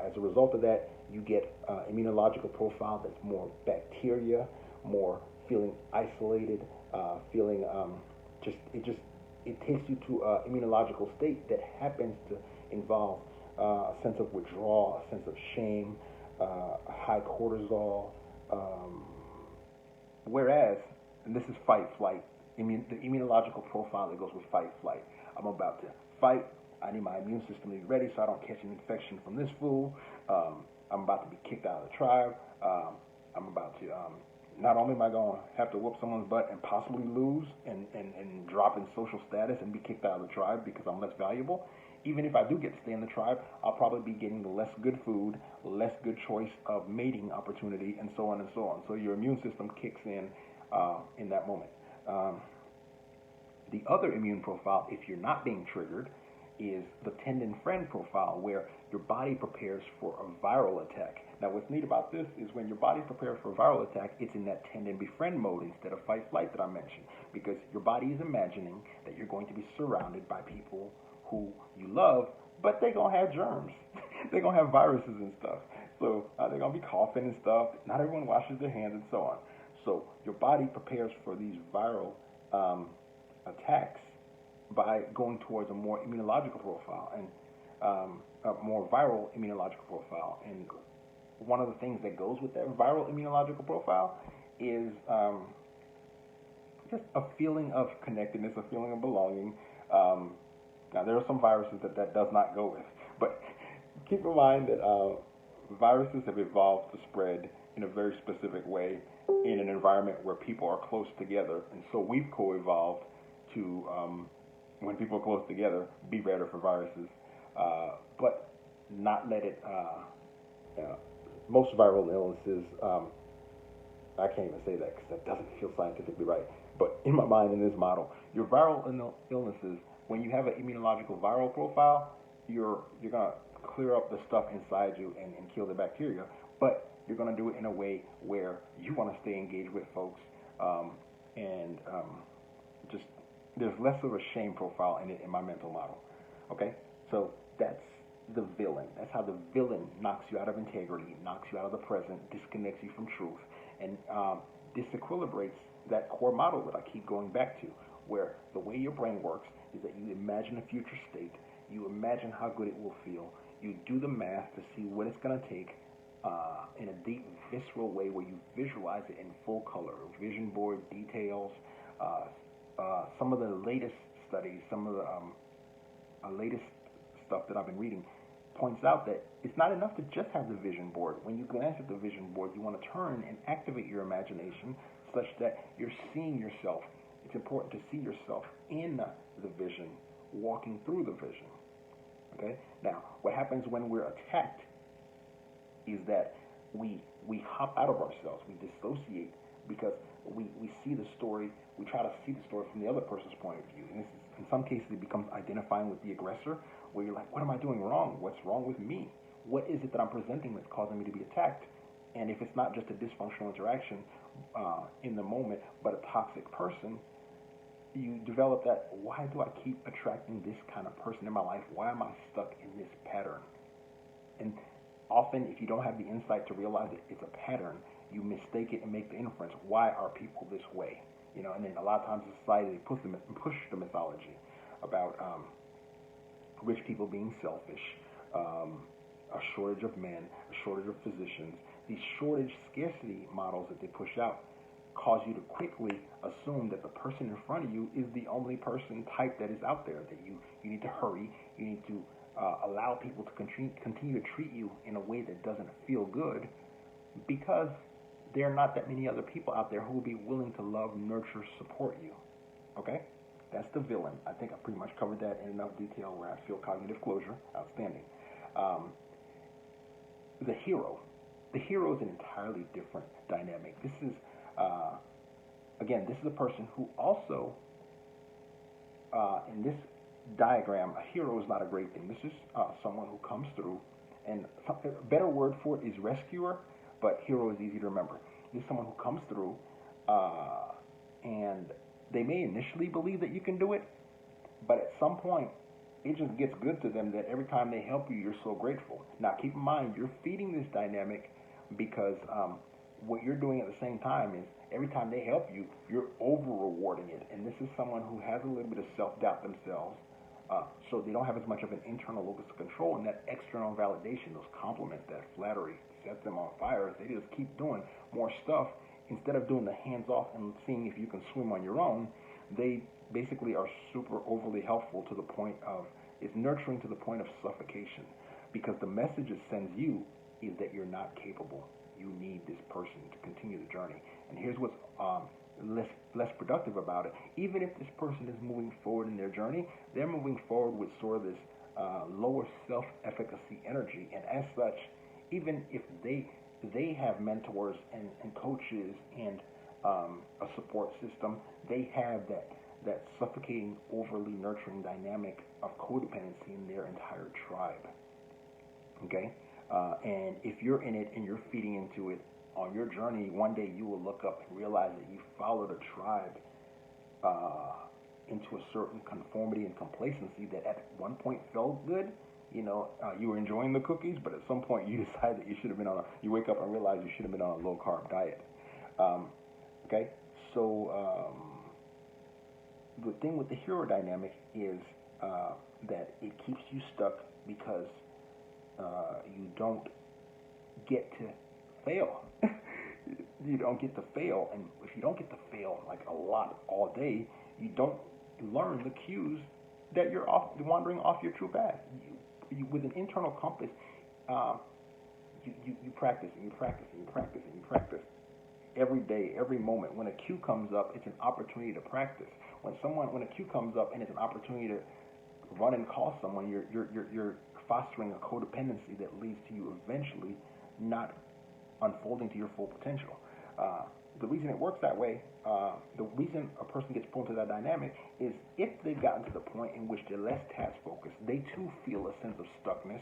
A: As a result of that, you get immunological profile that's more bacteria, more feeling isolated, feeling it takes you to an immunological state that happens to involve a sense of withdrawal, a sense of shame, high cortisol. Whereas, and this is fight flight, the immunological profile that goes with fight flight. I'm about to fight. I need my immune system to be ready so I don't catch an infection from this fool. I'm about to be kicked out of the tribe. I'm about to, not only am I going to have to whoop someone's butt and possibly lose and drop in social status and be kicked out of the tribe because I'm less valuable, even if I do get to stay in the tribe, I'll probably be getting less good food, less good choice of mating opportunity, and so on and so on. So your immune system kicks in that moment. The other immune profile, if you're not being triggered, is the tendon friend profile, where your body prepares for a viral attack. Now, what's neat about this is when your body prepares for a viral attack, it's in that tendon befriend mode instead of fight flight that I mentioned, because your body is imagining that you're going to be surrounded by people who you love, but they're going to have germs. They're going to have viruses and stuff. So they're going to be coughing and stuff. Not everyone washes their hands and so on. So your body prepares for these viral attacks by going towards a more immunological profile and a more viral immunological profile. And one of the things that goes with that viral immunological profile is just a feeling of connectedness, a feeling of belonging. Now, there are some viruses that does not go with, but keep in mind that viruses have evolved to spread in a very specific way in an environment where people are close together, and so we've co-evolved to when people are close together, be better for viruses, but not let it, most viral illnesses, I can't even say that because that doesn't feel scientifically right, but in my mind, in this model, your viral illnesses, when you have an immunological viral profile, you're going to clear up the stuff inside you and kill the bacteria, but you're going to do it in a way where you want to stay engaged with folks, and just there's less of a shame profile in it in my mental model. Okay, so that's the villain. That's how the villain knocks you out of integrity, knocks you out of the present, disconnects you from truth, and disequilibrates that core model that I keep going back to, where the way your brain works is that you imagine a future state, you imagine how good it will feel, you do the math to see what it's going to take in a deep, visceral way where you visualize it in full color, vision board details. Some of the latest studies, some of the latest stuff that I've been reading points out that it's not enough to just have the vision board. When you glance at the vision board, you want to turn and activate your imagination such that you're seeing yourself. It's important to see yourself in the vision, walking through the vision. Okay? Now, what happens when we're attacked is that we hop out of ourselves, we dissociate, because we see the story, we try to see the story from the other person's point of view. And this is, in some cases, it becomes identifying with the aggressor, where you're like, what am I doing wrong? What's wrong with me? What is it that I'm presenting that's causing me to be attacked? And if it's not just a dysfunctional interaction in the moment, but a toxic person, you develop that, why do I keep attracting this kind of person in my life? Why am I stuck in this pattern? And often, if you don't have the insight to realize it's a pattern, you mistake it and make the inference, why are people this way? You know, and then a lot of times in society, they push the mythology about rich people being selfish, a shortage of men, a shortage of physicians. These shortage scarcity models that they push out cause you to quickly assume that the person in front of you is the only person type that is out there, that you need to hurry, you need to allow people to continue to treat you in a way that doesn't feel good, because there are not that many other people out there who will be willing to love, nurture, support you. Okay? That's the villain. I think I pretty much covered that in enough detail where I feel cognitive closure. Outstanding. the hero. The hero is an entirely different dynamic. This is, again, this is a person who also, in this diagram, a hero is not a great thing. This is someone who comes through, and a better word for it is rescuer, but hero is easy to remember. This is someone who comes through, and they may initially believe that you can do it, but at some point, it just gets good to them that every time they help you, you're so grateful. Now, keep in mind, you're feeding this dynamic because what you're doing at the same time is every time they help you, you're over-rewarding it. And this is someone who has a little bit of self-doubt themselves, so they don't have as much of an internal locus of control, and that external validation, those compliments, that flattery, sets them on fire. They just keep doing more stuff. Instead of doing the hands-off and seeing if you can swim on your own, they basically are super overly helpful to the point of, it's nurturing to the point of suffocation, because the message it sends you is that you're not capable. You need this person to continue the journey. And here's what's less productive about it. Even if this person is moving forward in their journey, they're moving forward with sort of this lower self-efficacy energy. And as such, even if they have mentors and coaches and a support system, they have that suffocating, overly nurturing dynamic of codependency in their entire tribe. Okay? And if you're in it and you're feeding into it on your journey, one day you will look up and realize that you followed a tribe into a certain conformity and complacency that at one point felt good. You were enjoying the cookies, but at some point you decide that you should have been you wake up and realize you should have been on a low-carb diet. Okay? So the thing with the hero dynamic is that it keeps you stuck because you don't get to fail. You don't get to fail, and if you don't get to fail like a lot all day, you don't learn the cues that you're wandering off your true path. You with an internal compass, you practice and you practice and you practice and you practice every day, every moment. When a cue comes up, it's an opportunity to practice. When a cue comes up and it's an opportunity to run and call someone, you're fostering a codependency that leads to you eventually not unfolding to your full potential. The reason it works that way, the reason a person gets pulled into that dynamic is if they've gotten to the point in which they're less task focused, they too feel a sense of stuckness,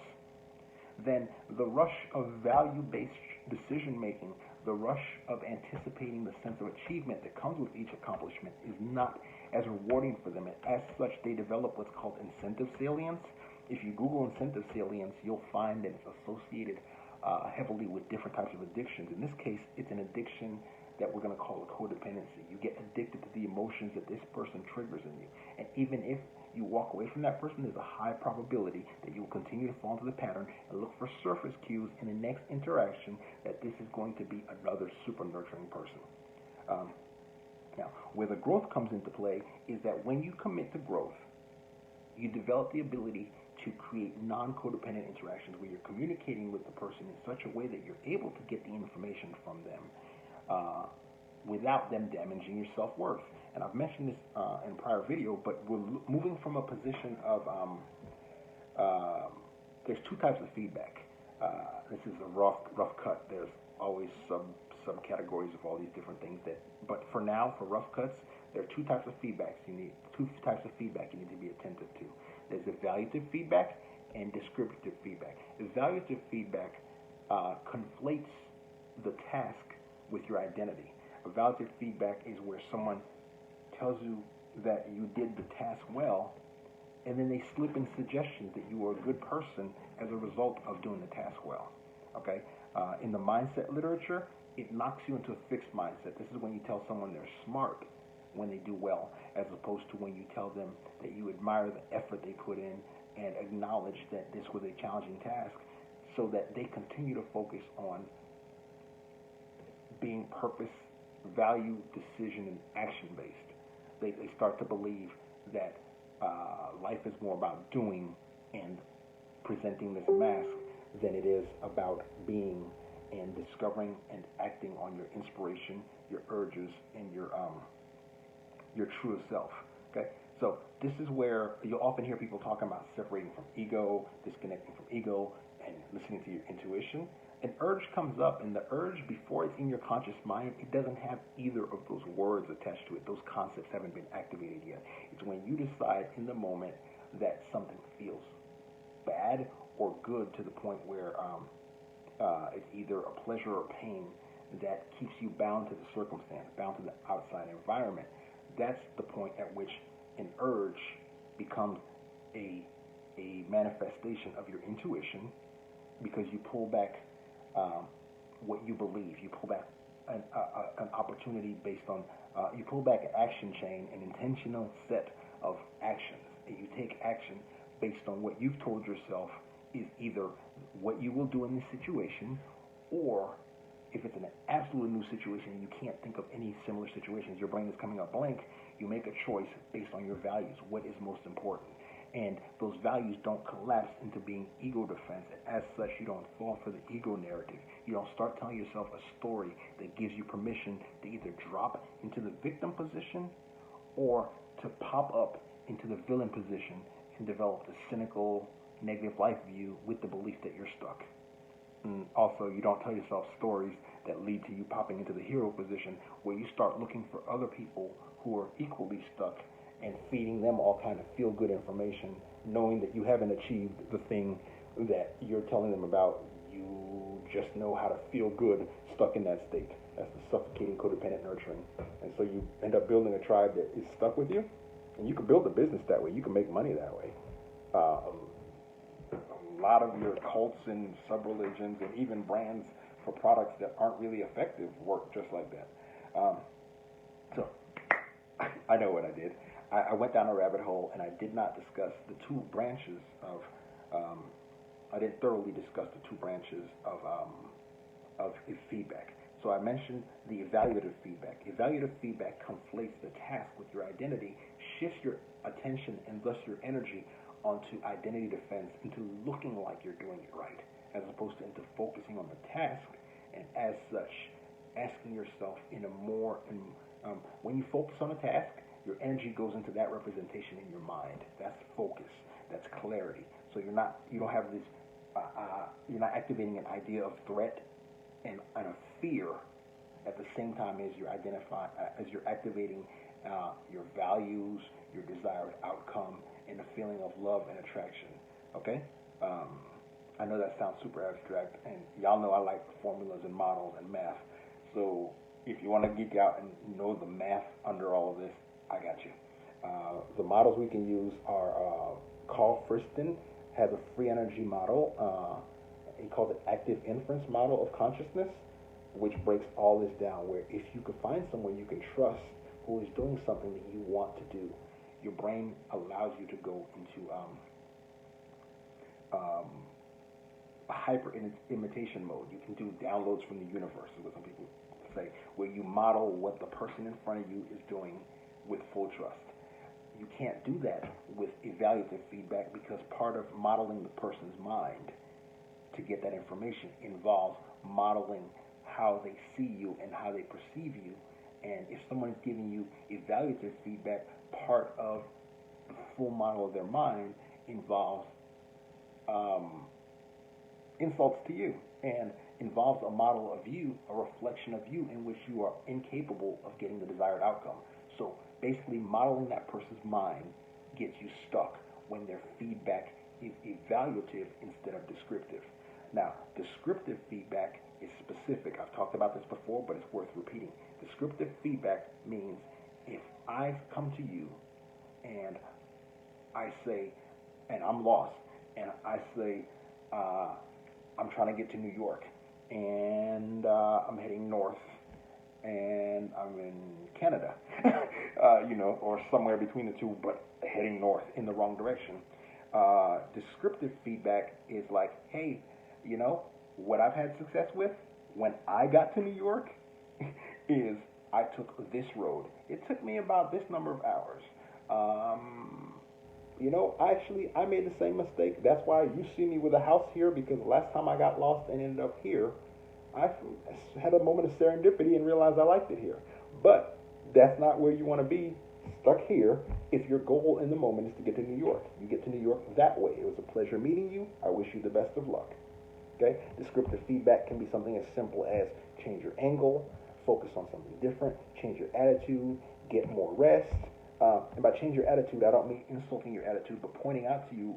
A: then the rush of value-based decision making, the rush of anticipating the sense of achievement that comes with each accomplishment is not as rewarding for them. And as such, they develop what's called incentive salience. If you Google incentive salience, you'll find that it's associated heavily with different types of addictions. In this case, it's an addiction that we're going to call a codependency. You get addicted to the emotions that this person triggers in you. And even if you walk away from that person, there's a high probability that you will continue to fall into the pattern and look for surface cues in the next interaction that this is going to be another super nurturing person. Now, where the growth comes into play is that when you commit to growth, you develop the ability to create non-codependent interactions where you're communicating with the person in such a way that you're able to get the information from them without them damaging your self-worth. And I've mentioned this in a prior video, but we're moving from a position of there's two types of feedback. This is a rough cut. There's always subcategories of all these different things but for now, for rough cuts, there are two types of feedback you need to be attentive to. There's evaluative feedback and descriptive feedback. Evaluative feedback conflates the task with your identity. Evaluative feedback is where someone tells you that you did the task well, and then they slip in suggestions that you are a good person as a result of doing the task well. Okay? In the mindset literature, it knocks you into a fixed mindset. This is when you tell someone they're smart when they do well, as opposed to when you tell them that you admire the effort they put in and acknowledge that this was a challenging task, so that they continue to focus on being purpose, value, decision, and action-based. They start to believe that life is more about doing and presenting this mask than it is about being and discovering and acting on your inspiration, your urges, and your true self. Okay? So this is where you'll often hear people talking about separating from ego, disconnecting from ego, and listening to your intuition, an urge comes up, and the urge, before it's in your conscious mind, it doesn't have either of those words attached to it. Those concepts haven't been activated yet. It's when you decide in the moment that something feels bad or good, to the point where it's either a pleasure or pain that keeps you bound to the circumstance, bound to the outside environment. That's the point at which an urge becomes a manifestation of your intuition, because you pull back what you believe. You pull back an opportunity based on, you pull back an action chain, an intentional set of actions, and you take action based on what you've told yourself is either what you will do in this situation, or if it's an absolute new situation, you can't think of any similar situations, your brain is coming up blank, you make a choice based on your values, what is most important. And those values don't collapse into being ego defense. As such, you don't fall for the ego narrative. You don't start telling yourself a story that gives you permission to either drop into the victim position or to pop up into the villain position and develop the cynical, negative life view with the belief that you're stuck. And also, you don't tell yourself stories that lead to you popping into the hero position, where you start looking for other people who are equally stuck and feeding them all kind of feel-good information, knowing that you haven't achieved the thing that you're telling them about. You just know how to feel good stuck in that state. That's the suffocating, codependent nurturing. And so you end up building a tribe that is stuck with you, and you can build a business that way. You can make money that way. A lot of your cults and sub-religions and even brands for products that aren't really effective work just like that. So I know what I did. I went down a rabbit hole, and I did not discuss the two branches of, I didn't thoroughly discuss the two branches of feedback. So I mentioned the evaluative feedback. Evaluative feedback conflates the task with your identity, shifts your attention and thus your energy onto identity defense, into looking like you're doing it right, as opposed to into focusing on the task, and as such, asking yourself in a more, when you focus on a task, your energy goes into that representation in your mind. That's focus. That's clarity. So you don't have this, you're not activating an idea of threat and a fear at the same time as you're activating your values, your desired outcome, and the feeling of love and attraction. Okay? I know that sounds super abstract, and y'all know I like formulas and models and math. So if you want to geek out and know the math under all of this, I got you. The models we can use are Karl Friston has a free energy model. He calls it active inference model of consciousness, which breaks all this down, where if you could find someone you can trust who is doing something that you want to do, your brain allows you to go into a hyper imitation mode. You can do downloads from the universe, is what some people say, where you model what the person in front of you is doing with full trust. You can't do that with evaluative feedback, because part of modeling the person's mind to get that information involves modeling how they see you and how they perceive you. And if someone is giving you evaluative feedback, part of the full model of their mind involves insults to you, and involves a model of you, a reflection of you, in which you are incapable of getting the desired outcome. So basically, modeling that person's mind gets you stuck when their feedback is evaluative instead of descriptive. Now, descriptive feedback is specific. I've talked about this before, but it's worth repeating. Descriptive feedback means if I come to you and I say, and I'm lost, and I say, I'm trying to get to New York, and I'm heading north, and I'm in Canada, or somewhere between the two, but heading north in the wrong direction. Descriptive feedback is like, hey, what I've had success with when I got to New York is I took this road. It took me about this number of hours. Actually, I made the same mistake. That's why you see me with a house here, because the last time I got lost and ended up here, I had a moment of serendipity and realized I liked it here. But that's not where you want to be, stuck here, if your goal in the moment is to get to New York. You get to New York that way. It was a pleasure meeting you. I wish you the best of luck. Okay? Descriptive feedback can be something as simple as change your angle, focus on something different, change your attitude, get more rest. And by change your attitude, I don't mean insulting your attitude, but pointing out to you,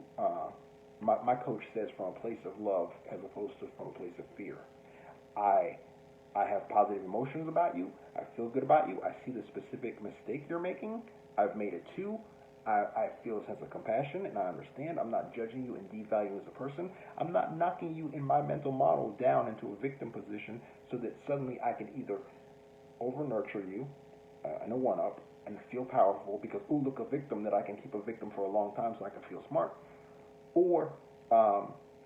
A: my coach says from a place of love as opposed to from a place of fear. I have positive emotions about you. I feel good about you. I see the specific mistake you're making. I've made it too. I feel a sense of compassion, and I understand. I'm not judging you and devaluing you as a person. I'm not knocking you in my mental model down into a victim position so that suddenly I can either over-nurture you in a one-up and feel powerful because, ooh, look, a victim, that I can keep a victim for a long time so I can feel smart, or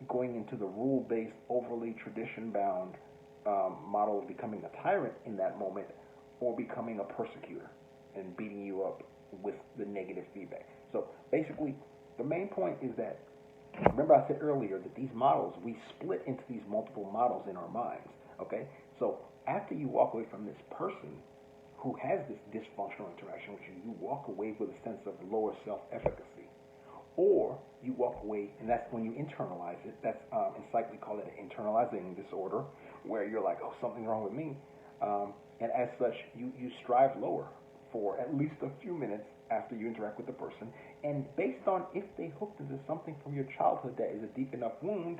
A: going into the rule-based, overly tradition-bound model of becoming a tyrant in that moment, or becoming a persecutor and beating you up with the negative feedback. So basically, the main point is that, remember I said earlier that these models, we split into these multiple models in our minds, okay? So after you walk away from this person who has this dysfunctional interaction with you, you walk away with a sense of lower self-efficacy. Or you walk away, and that's when you internalize it. That's in psych we call it an internalizing disorder, where you're like, oh, something's wrong with me. And as such, you strive lower for at least a few minutes after you interact with the person. And based on if they hooked into something from your childhood that is a deep enough wound,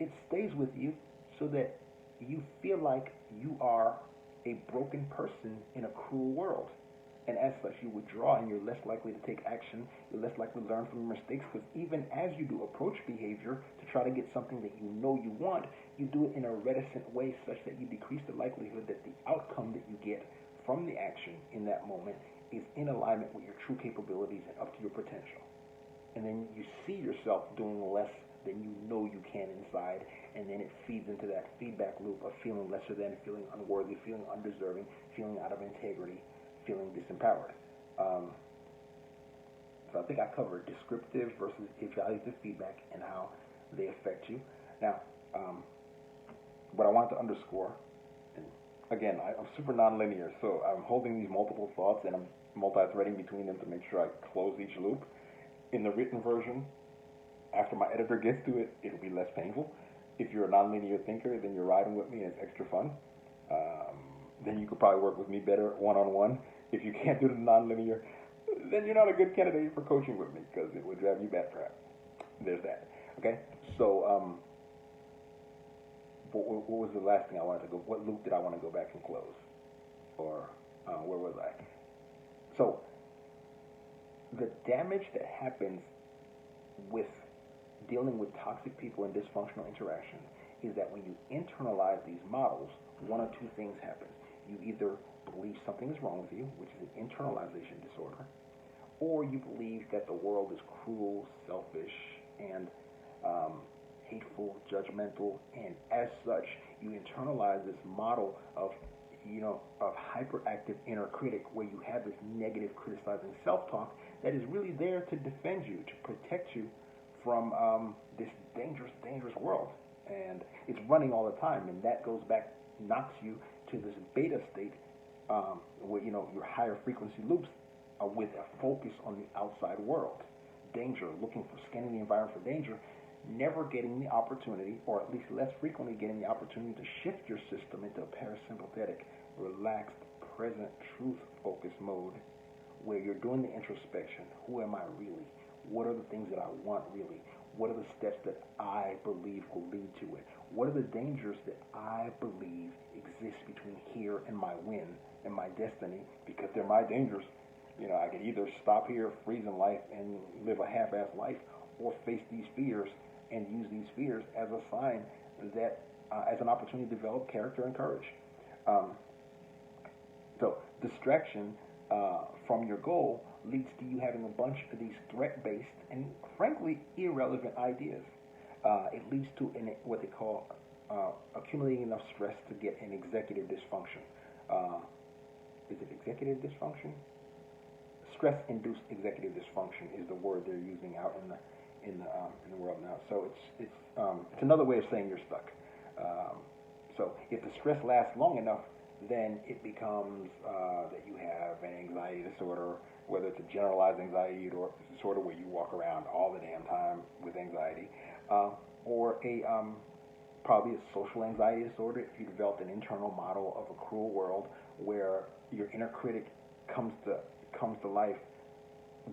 A: it stays with you so that you feel like you are a broken person in a cruel world. And as such, you withdraw and you're less likely to take action. You're less likely to learn from your mistakes, because even as you do approach behavior to try to get something that you know you want, you do it in a reticent way such that you decrease the likelihood that the outcome that you get from the action in that moment is in alignment with your true capabilities and up to your potential. And then you see yourself doing less than you know you can inside, and then it feeds into that feedback loop of feeling lesser than, feeling unworthy, feeling undeserving, feeling out of integrity, feeling disempowered. So I think I covered descriptive versus evaluative feedback and how they affect you. Now, what I want to underscore, and again, I'm super nonlinear, so I'm holding these multiple thoughts and I'm multi-threading between them to make sure I close each loop. In the written version, after my editor gets to it, it'll be less painful. If you're a nonlinear thinker, then you're riding with me and it's extra fun. Then you could probably work with me better one-on-one. If you can't do the nonlinear, then you're not a good candidate for coaching with me, because it would drive you bat crap. There's that. Okay? So, what was the last thing I wanted to go? What loop did I want to go back and close? Or where was I? So, the damage that happens with dealing with toxic people and dysfunctional interactions is that when you internalize these models, one of two things happen. You either believe something is wrong with you, which is an internalization disorder, or you believe that the world is cruel, selfish, and hateful, judgmental, and as such, you internalize this model of hyperactive inner critic, where you have this negative, criticizing self-talk that is really there to defend you, to protect you from this dangerous, dangerous world. And it's running all the time, and that goes back, knocks you to this beta state where your higher frequency loops with a focus on the outside world, danger, scanning the environment for danger, never getting the opportunity, or at least less frequently getting the opportunity to shift your system into a parasympathetic, relaxed, present, truth-focused mode, where you're doing the introspection. Who am I really? What are the things that I want really? What are the steps that I believe will lead to it? What are the dangers that I believe exist between here and my win and my destiny? Because they're my dangers. I can either stop here, freeze in life, and live a half-assed life, or face these fears and use these fears as a sign that, as an opportunity to develop character and courage. So distraction from your goal leads to you having a bunch of these threat-based and, frankly, irrelevant ideas. It leads to what they call accumulating enough stress to get an executive dysfunction. Is it executive dysfunction? Stress-induced executive dysfunction is the word they're using out in the world now. So it's another way of saying you're stuck. So if the stress lasts long enough, then it becomes that you have an anxiety disorder, whether it's a generalized anxiety disorder where you walk around all the damn time with anxiety, or a probably a social anxiety disorder if you developed an internal model of a cruel world where your inner critic comes to life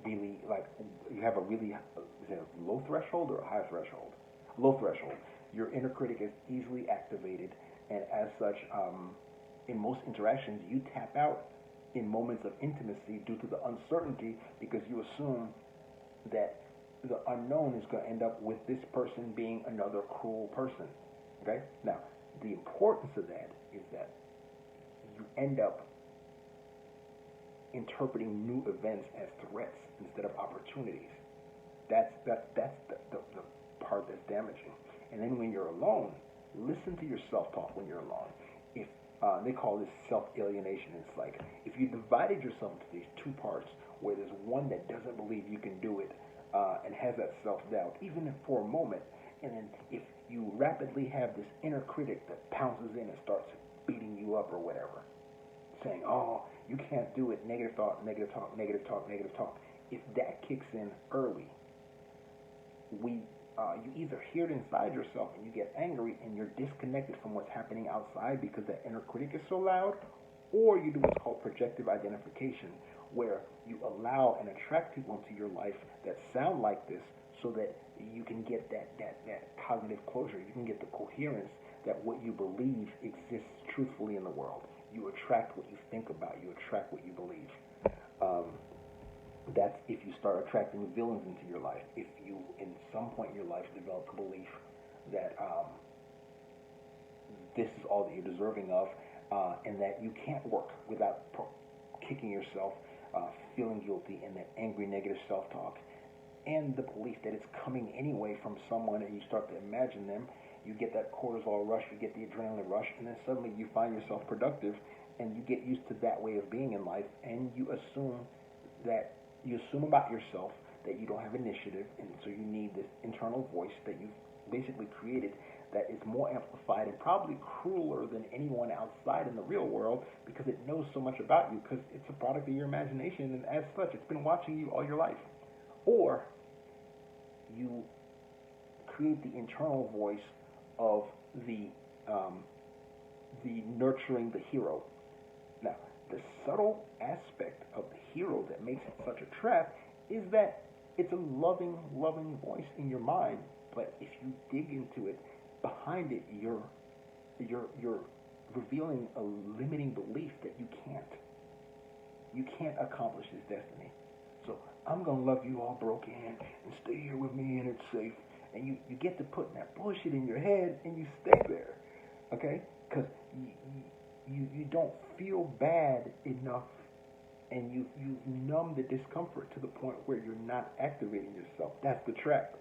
A: really, like, you have a really, is it a low threshold or a high threshold? Low threshold. Your inner critic is easily activated, and as such, in most interactions, you tap out in moments of intimacy due to the uncertainty because you assume that the unknown is going to end up with this person being another cruel person. Okay? Now, the importance of that is that you end up interpreting new events as threats instead of opportunities. That's the part that's damaging. And then when you're alone, listen to your self-talk when you're alone. If they call this self-alienation. It's like if you divided yourself into these two parts, where there's one that doesn't believe you can do it and has that self-doubt, even if for a moment, and then if you rapidly have this inner critic that pounces in and starts beating you up or whatever, saying, oh, you can't do it, negative thought, negative talk, negative talk, negative talk. If that kicks in early, you either hear it inside yourself and you get angry and you're disconnected from what's happening outside because that inner critic is so loud, or you do what's called projective identification, where you allow and attract people into your life that sound like this so that you can get that cognitive closure. You can get the coherence that what you believe exists truthfully in the world. You attract what you think about. You attract what you believe. That's if you start attracting villains into your life. If you, in some point in your life, develop a belief that this is all that you're deserving of, and that you can't work without kicking yourself, feeling guilty, and that angry, negative self-talk, and the belief that it's coming anyway from someone, and you start to imagine them, you get that cortisol rush, you get the adrenaline rush, and then suddenly you find yourself productive, and you get used to that way of being in life, and you assume about yourself that you don't have initiative, and so you need this internal voice that you've basically created that is more amplified and probably crueler than anyone outside in the real world because it knows so much about you because it's a product of your imagination, and as such, it's been watching you all your life. Or you create the internal voice of the nurturing the hero. Now, the subtle aspect of the hero that makes it such a trap is that it's a loving voice in your mind. But if you dig into it, behind it, you're revealing a limiting belief that you can't accomplish this destiny. So I'm gonna love you all broken and stay here with me and it's safe. And you get to put that bullshit in your head and you stay there, okay? Because you don't feel bad enough, and you numb the discomfort to the point where you're not activating yourself. That's the trap,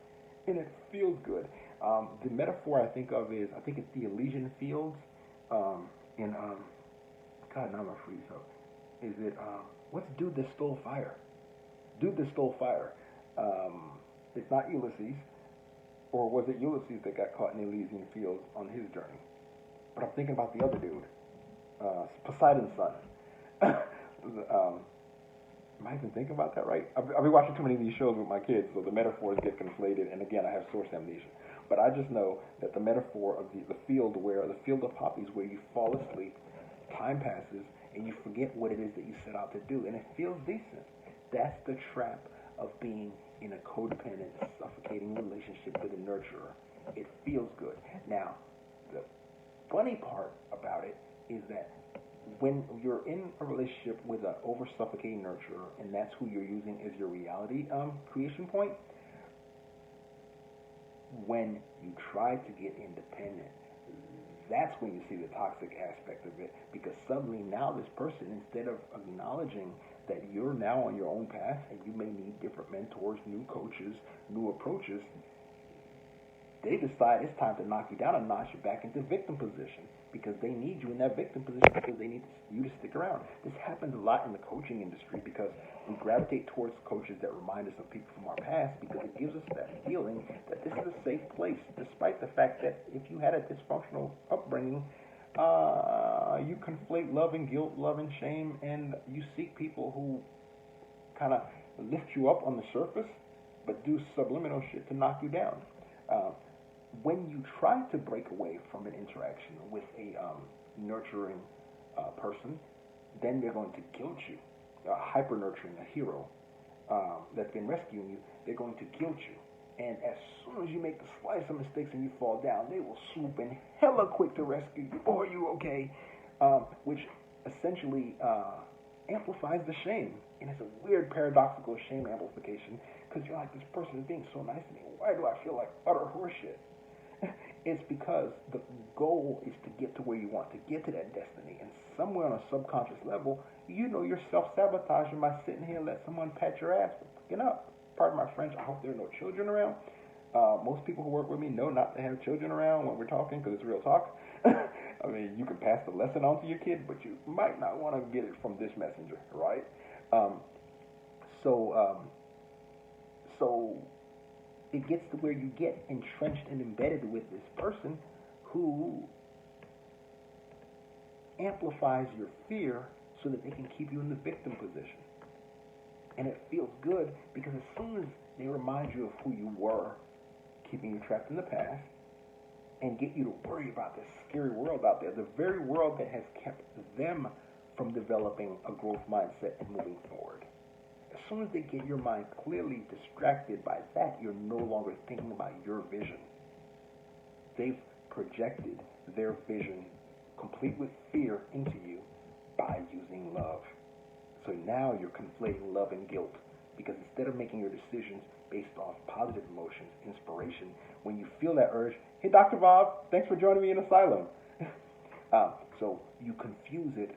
A: and it feels good. The metaphor I think of is, I think it's the Elysian Fields in God, now I'm gonna freeze up. Is it what's Dude That Stole Fire? Dude That Stole Fire. It's not Ulysses, or was it Ulysses that got caught in the Elysian Fields on his journey? But I'm thinking about the other dude, Poseidon's son. Am I even thinking about that right? I've been watching too many of these shows with my kids, so the metaphors get conflated, and again, I have source amnesia. But I just know that the metaphor of the field of poppies where you fall asleep, time passes, and you forget what it is that you set out to do, and it feels decent. That's the trap of being in a codependent, suffocating relationship with a nurturer. It feels good. Now, the funny part about it is that when you're in a relationship with an over-suffocating nurturer, and that's who you're using as your reality creation point, when you try to get independent, that's when you see the toxic aspect of it, because suddenly now this person, instead of acknowledging that you're now on your own path and you may need different mentors, new coaches, new approaches, they decide it's time to knock you down a notch back into victim position, because they need you in that victim position because they need you to stick around. This happens a lot in the coaching industry because we gravitate towards coaches that remind us of people from our past because it gives us that feeling that this is a safe place, despite the fact that if you had a dysfunctional upbringing, you conflate love and guilt, love and shame, and you seek people who kind of lift you up on the surface but do subliminal shit to knock you down. when you try to break away from an interaction with a nurturing person, then they're going to guilt you. Hyper nurturing, a hero that's been rescuing you, they're going to guilt you. And as soon as you make the slightest of mistakes and you fall down, they will swoop in hella quick to rescue you. Oh, are you okay? Which essentially amplifies the shame. And it's a weird paradoxical shame amplification because you're like, this person is being so nice to me. Why do I feel like utter horseshit? It's because the goal is to get to where you want to get to that destiny. And somewhere on a subconscious level, you know you're self-sabotaging by sitting here and let someone pat your ass for fucking up. Pardon my French, I hope there are no children around. Most people who work with me know not to have children around when we're talking because it's real talk. I mean, you can pass the lesson on to your kid, but you might not want to get it from this messenger, right? So it gets to where you get entrenched and embedded with this person who amplifies your fear so that they can keep you in the victim position. And it feels good because as soon as they remind you of who you were, keeping you trapped in the past, and get you to worry about this scary world out there, the very world that has kept them from developing a growth mindset and moving forward. As soon as they get your mind clearly distracted by that, you're no longer thinking about your vision. They've projected their vision, complete with fear, into you by using love. So now you're conflating love and guilt, because instead of making your decisions based off positive emotions, inspiration, when you feel that urge, hey, Dr. Bob, thanks for joining me in Asylum. So you confuse it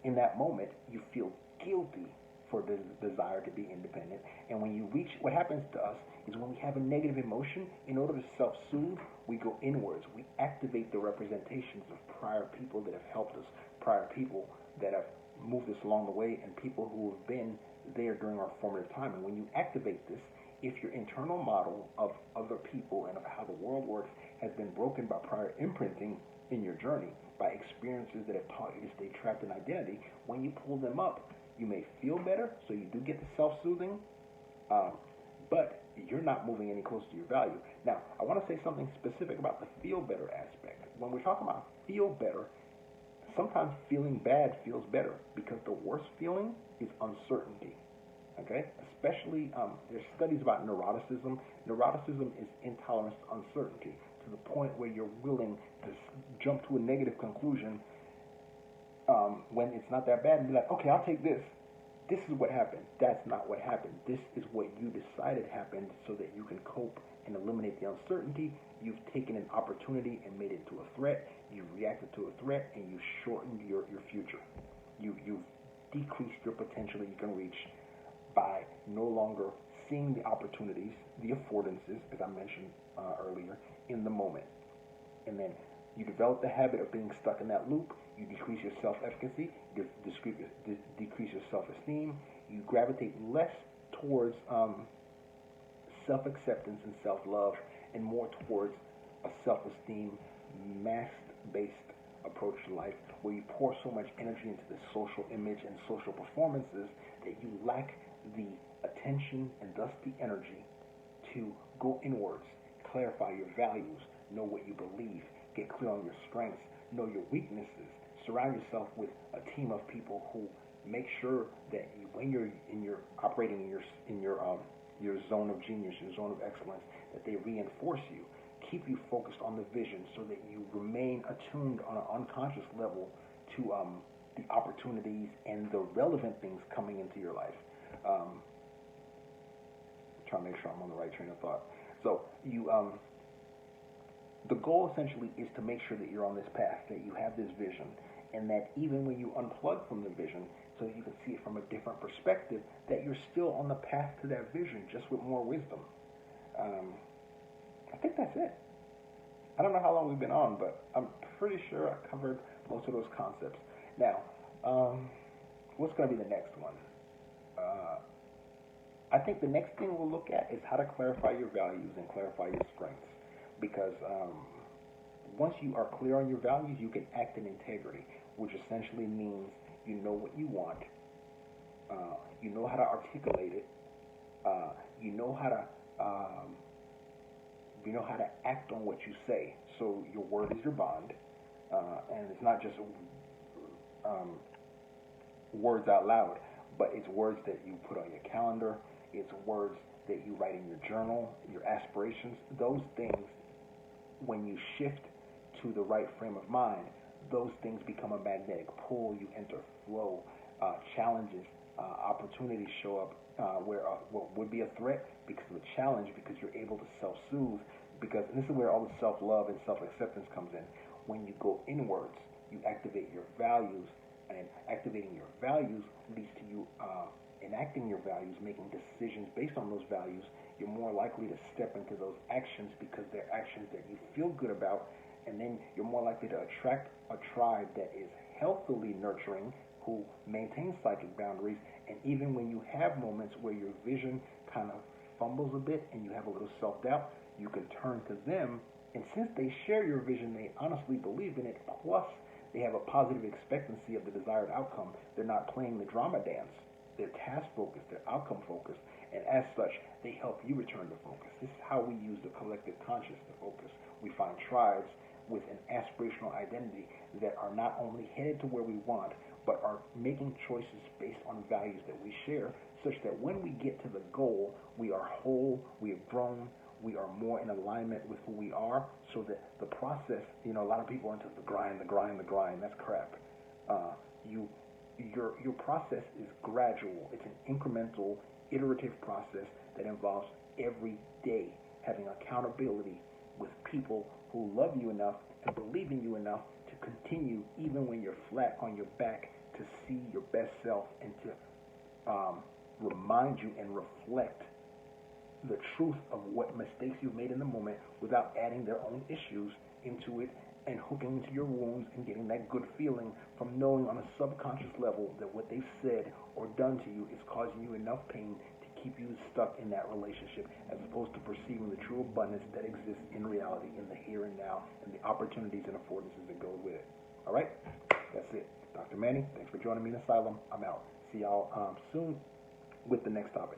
A: in that moment. You feel guilty for the desire to be independent. And when you reach, what happens to us is when we have a negative emotion, in order to self-soothe, we go inwards. We activate the representations of prior people that have helped us, prior people that have moved us along the way, and people who have been there during our formative time. And when you activate this, if your internal model of other people and of how the world works has been broken by prior imprinting in your journey, by experiences that have taught you to stay trapped in identity, when you pull them up, you may feel better, so you do get the self-soothing, but you're not moving any closer to your value. Now, I want to say something specific about the feel better aspect. When we're talking about feel better, sometimes feeling bad feels better because the worst feeling is uncertainty. Okay? Especially, there's studies about neuroticism. Neuroticism is intolerance to uncertainty, to the point where you're willing to jump to a negative conclusion when it's not that bad and be like, okay, I'll take this. This is what happened. That's not what happened. This is what you decided happened so that you can cope and eliminate the uncertainty. You've taken an opportunity and made it into a threat. You've reacted to a threat and you shortened your future. You've decreased your potential that you can reach by no longer seeing the opportunities, the affordances, as I mentioned earlier, in the moment. And then you develop the habit of being stuck in that loop. You decrease your self-efficacy, you decrease your self-esteem. You gravitate less towards self-acceptance and self-love, and more towards a self-esteem, mass-based approach to life, where you pour so much energy into the social image and social performances that you lack the attention and thus the energy to go inwards, clarify your values, know what you believe, get clear on your strengths, know your weaknesses, surround yourself with a team of people who make sure that when you're operating in your zone of genius, your zone of excellence, that they reinforce you, keep you focused on the vision, so that you remain attuned on an unconscious level to the opportunities and the relevant things coming into your life. Trying to make sure I'm on the right train of thought. So the goal essentially is to make sure that you're on this path, that you have this vision, and that even when you unplug from the vision, so that you can see it from a different perspective, that you're still on the path to that vision, just with more wisdom. I think that's it. I don't know how long we've been on, but I'm pretty sure I covered most of those concepts. Now, what's going to be the next one? I think the next thing we'll look at is how to clarify your values and clarify your strengths. Because once you are clear on your values, you can act in integrity, which essentially means you know what you want, you know how to articulate it, you know how to you know how to act on what you say. So your word is your bond, and it's not just words out loud, but it's words that you put on your calendar. It's words that you write in your journal, your aspirations. Those things, when you shift to the right frame of mind, those things become a magnetic pull. You enter flow. Challenges, opportunities show up where what would be a threat because of a challenge, because you're able to self-soothe. Because and this is where all the self-love and self-acceptance comes in. When you go inwards, you activate your values, and activating your values leads to you enacting your values, making decisions based on those values. You're more likely to step into those actions because they're actions that you feel good about, and then you're more likely to attract a tribe that is healthily nurturing, who maintains psychic boundaries. And even when you have moments where your vision kind of fumbles a bit and you have a little self-doubt, you can turn to them, and since they share your vision, they honestly believe in it, plus they have a positive expectancy of the desired outcome. They're not playing the drama dance. They're task-focused, they're outcome-focused, and as such, they help you return to focus. This is how we use the collective conscious to focus. We find tribes with an aspirational identity that are not only headed to where we want, but are making choices based on values that we share, such that when we get to the goal, we are whole, we have grown, we are more in alignment with who we are, so that the process, a lot of people are into the grind, that's crap. Your process is gradual. It's an incremental, iterative process that involves every day having accountability with people who love you enough and believe in you enough to continue even when you're flat on your back, to see your best self and to remind you and reflect the truth of what mistakes you've made in the moment without adding their own issues into it and hooking into your wounds and getting that good feeling from knowing on a subconscious level that what they've said or done to you is causing you enough pain to keep you stuck in that relationship, as opposed to perceiving the true abundance that exists in reality, in the here and now, and the opportunities and affordances that go with it. All right? That's it. Dr. Manny, thanks for joining me in Asylum. I'm out. See y'all soon with the next topic.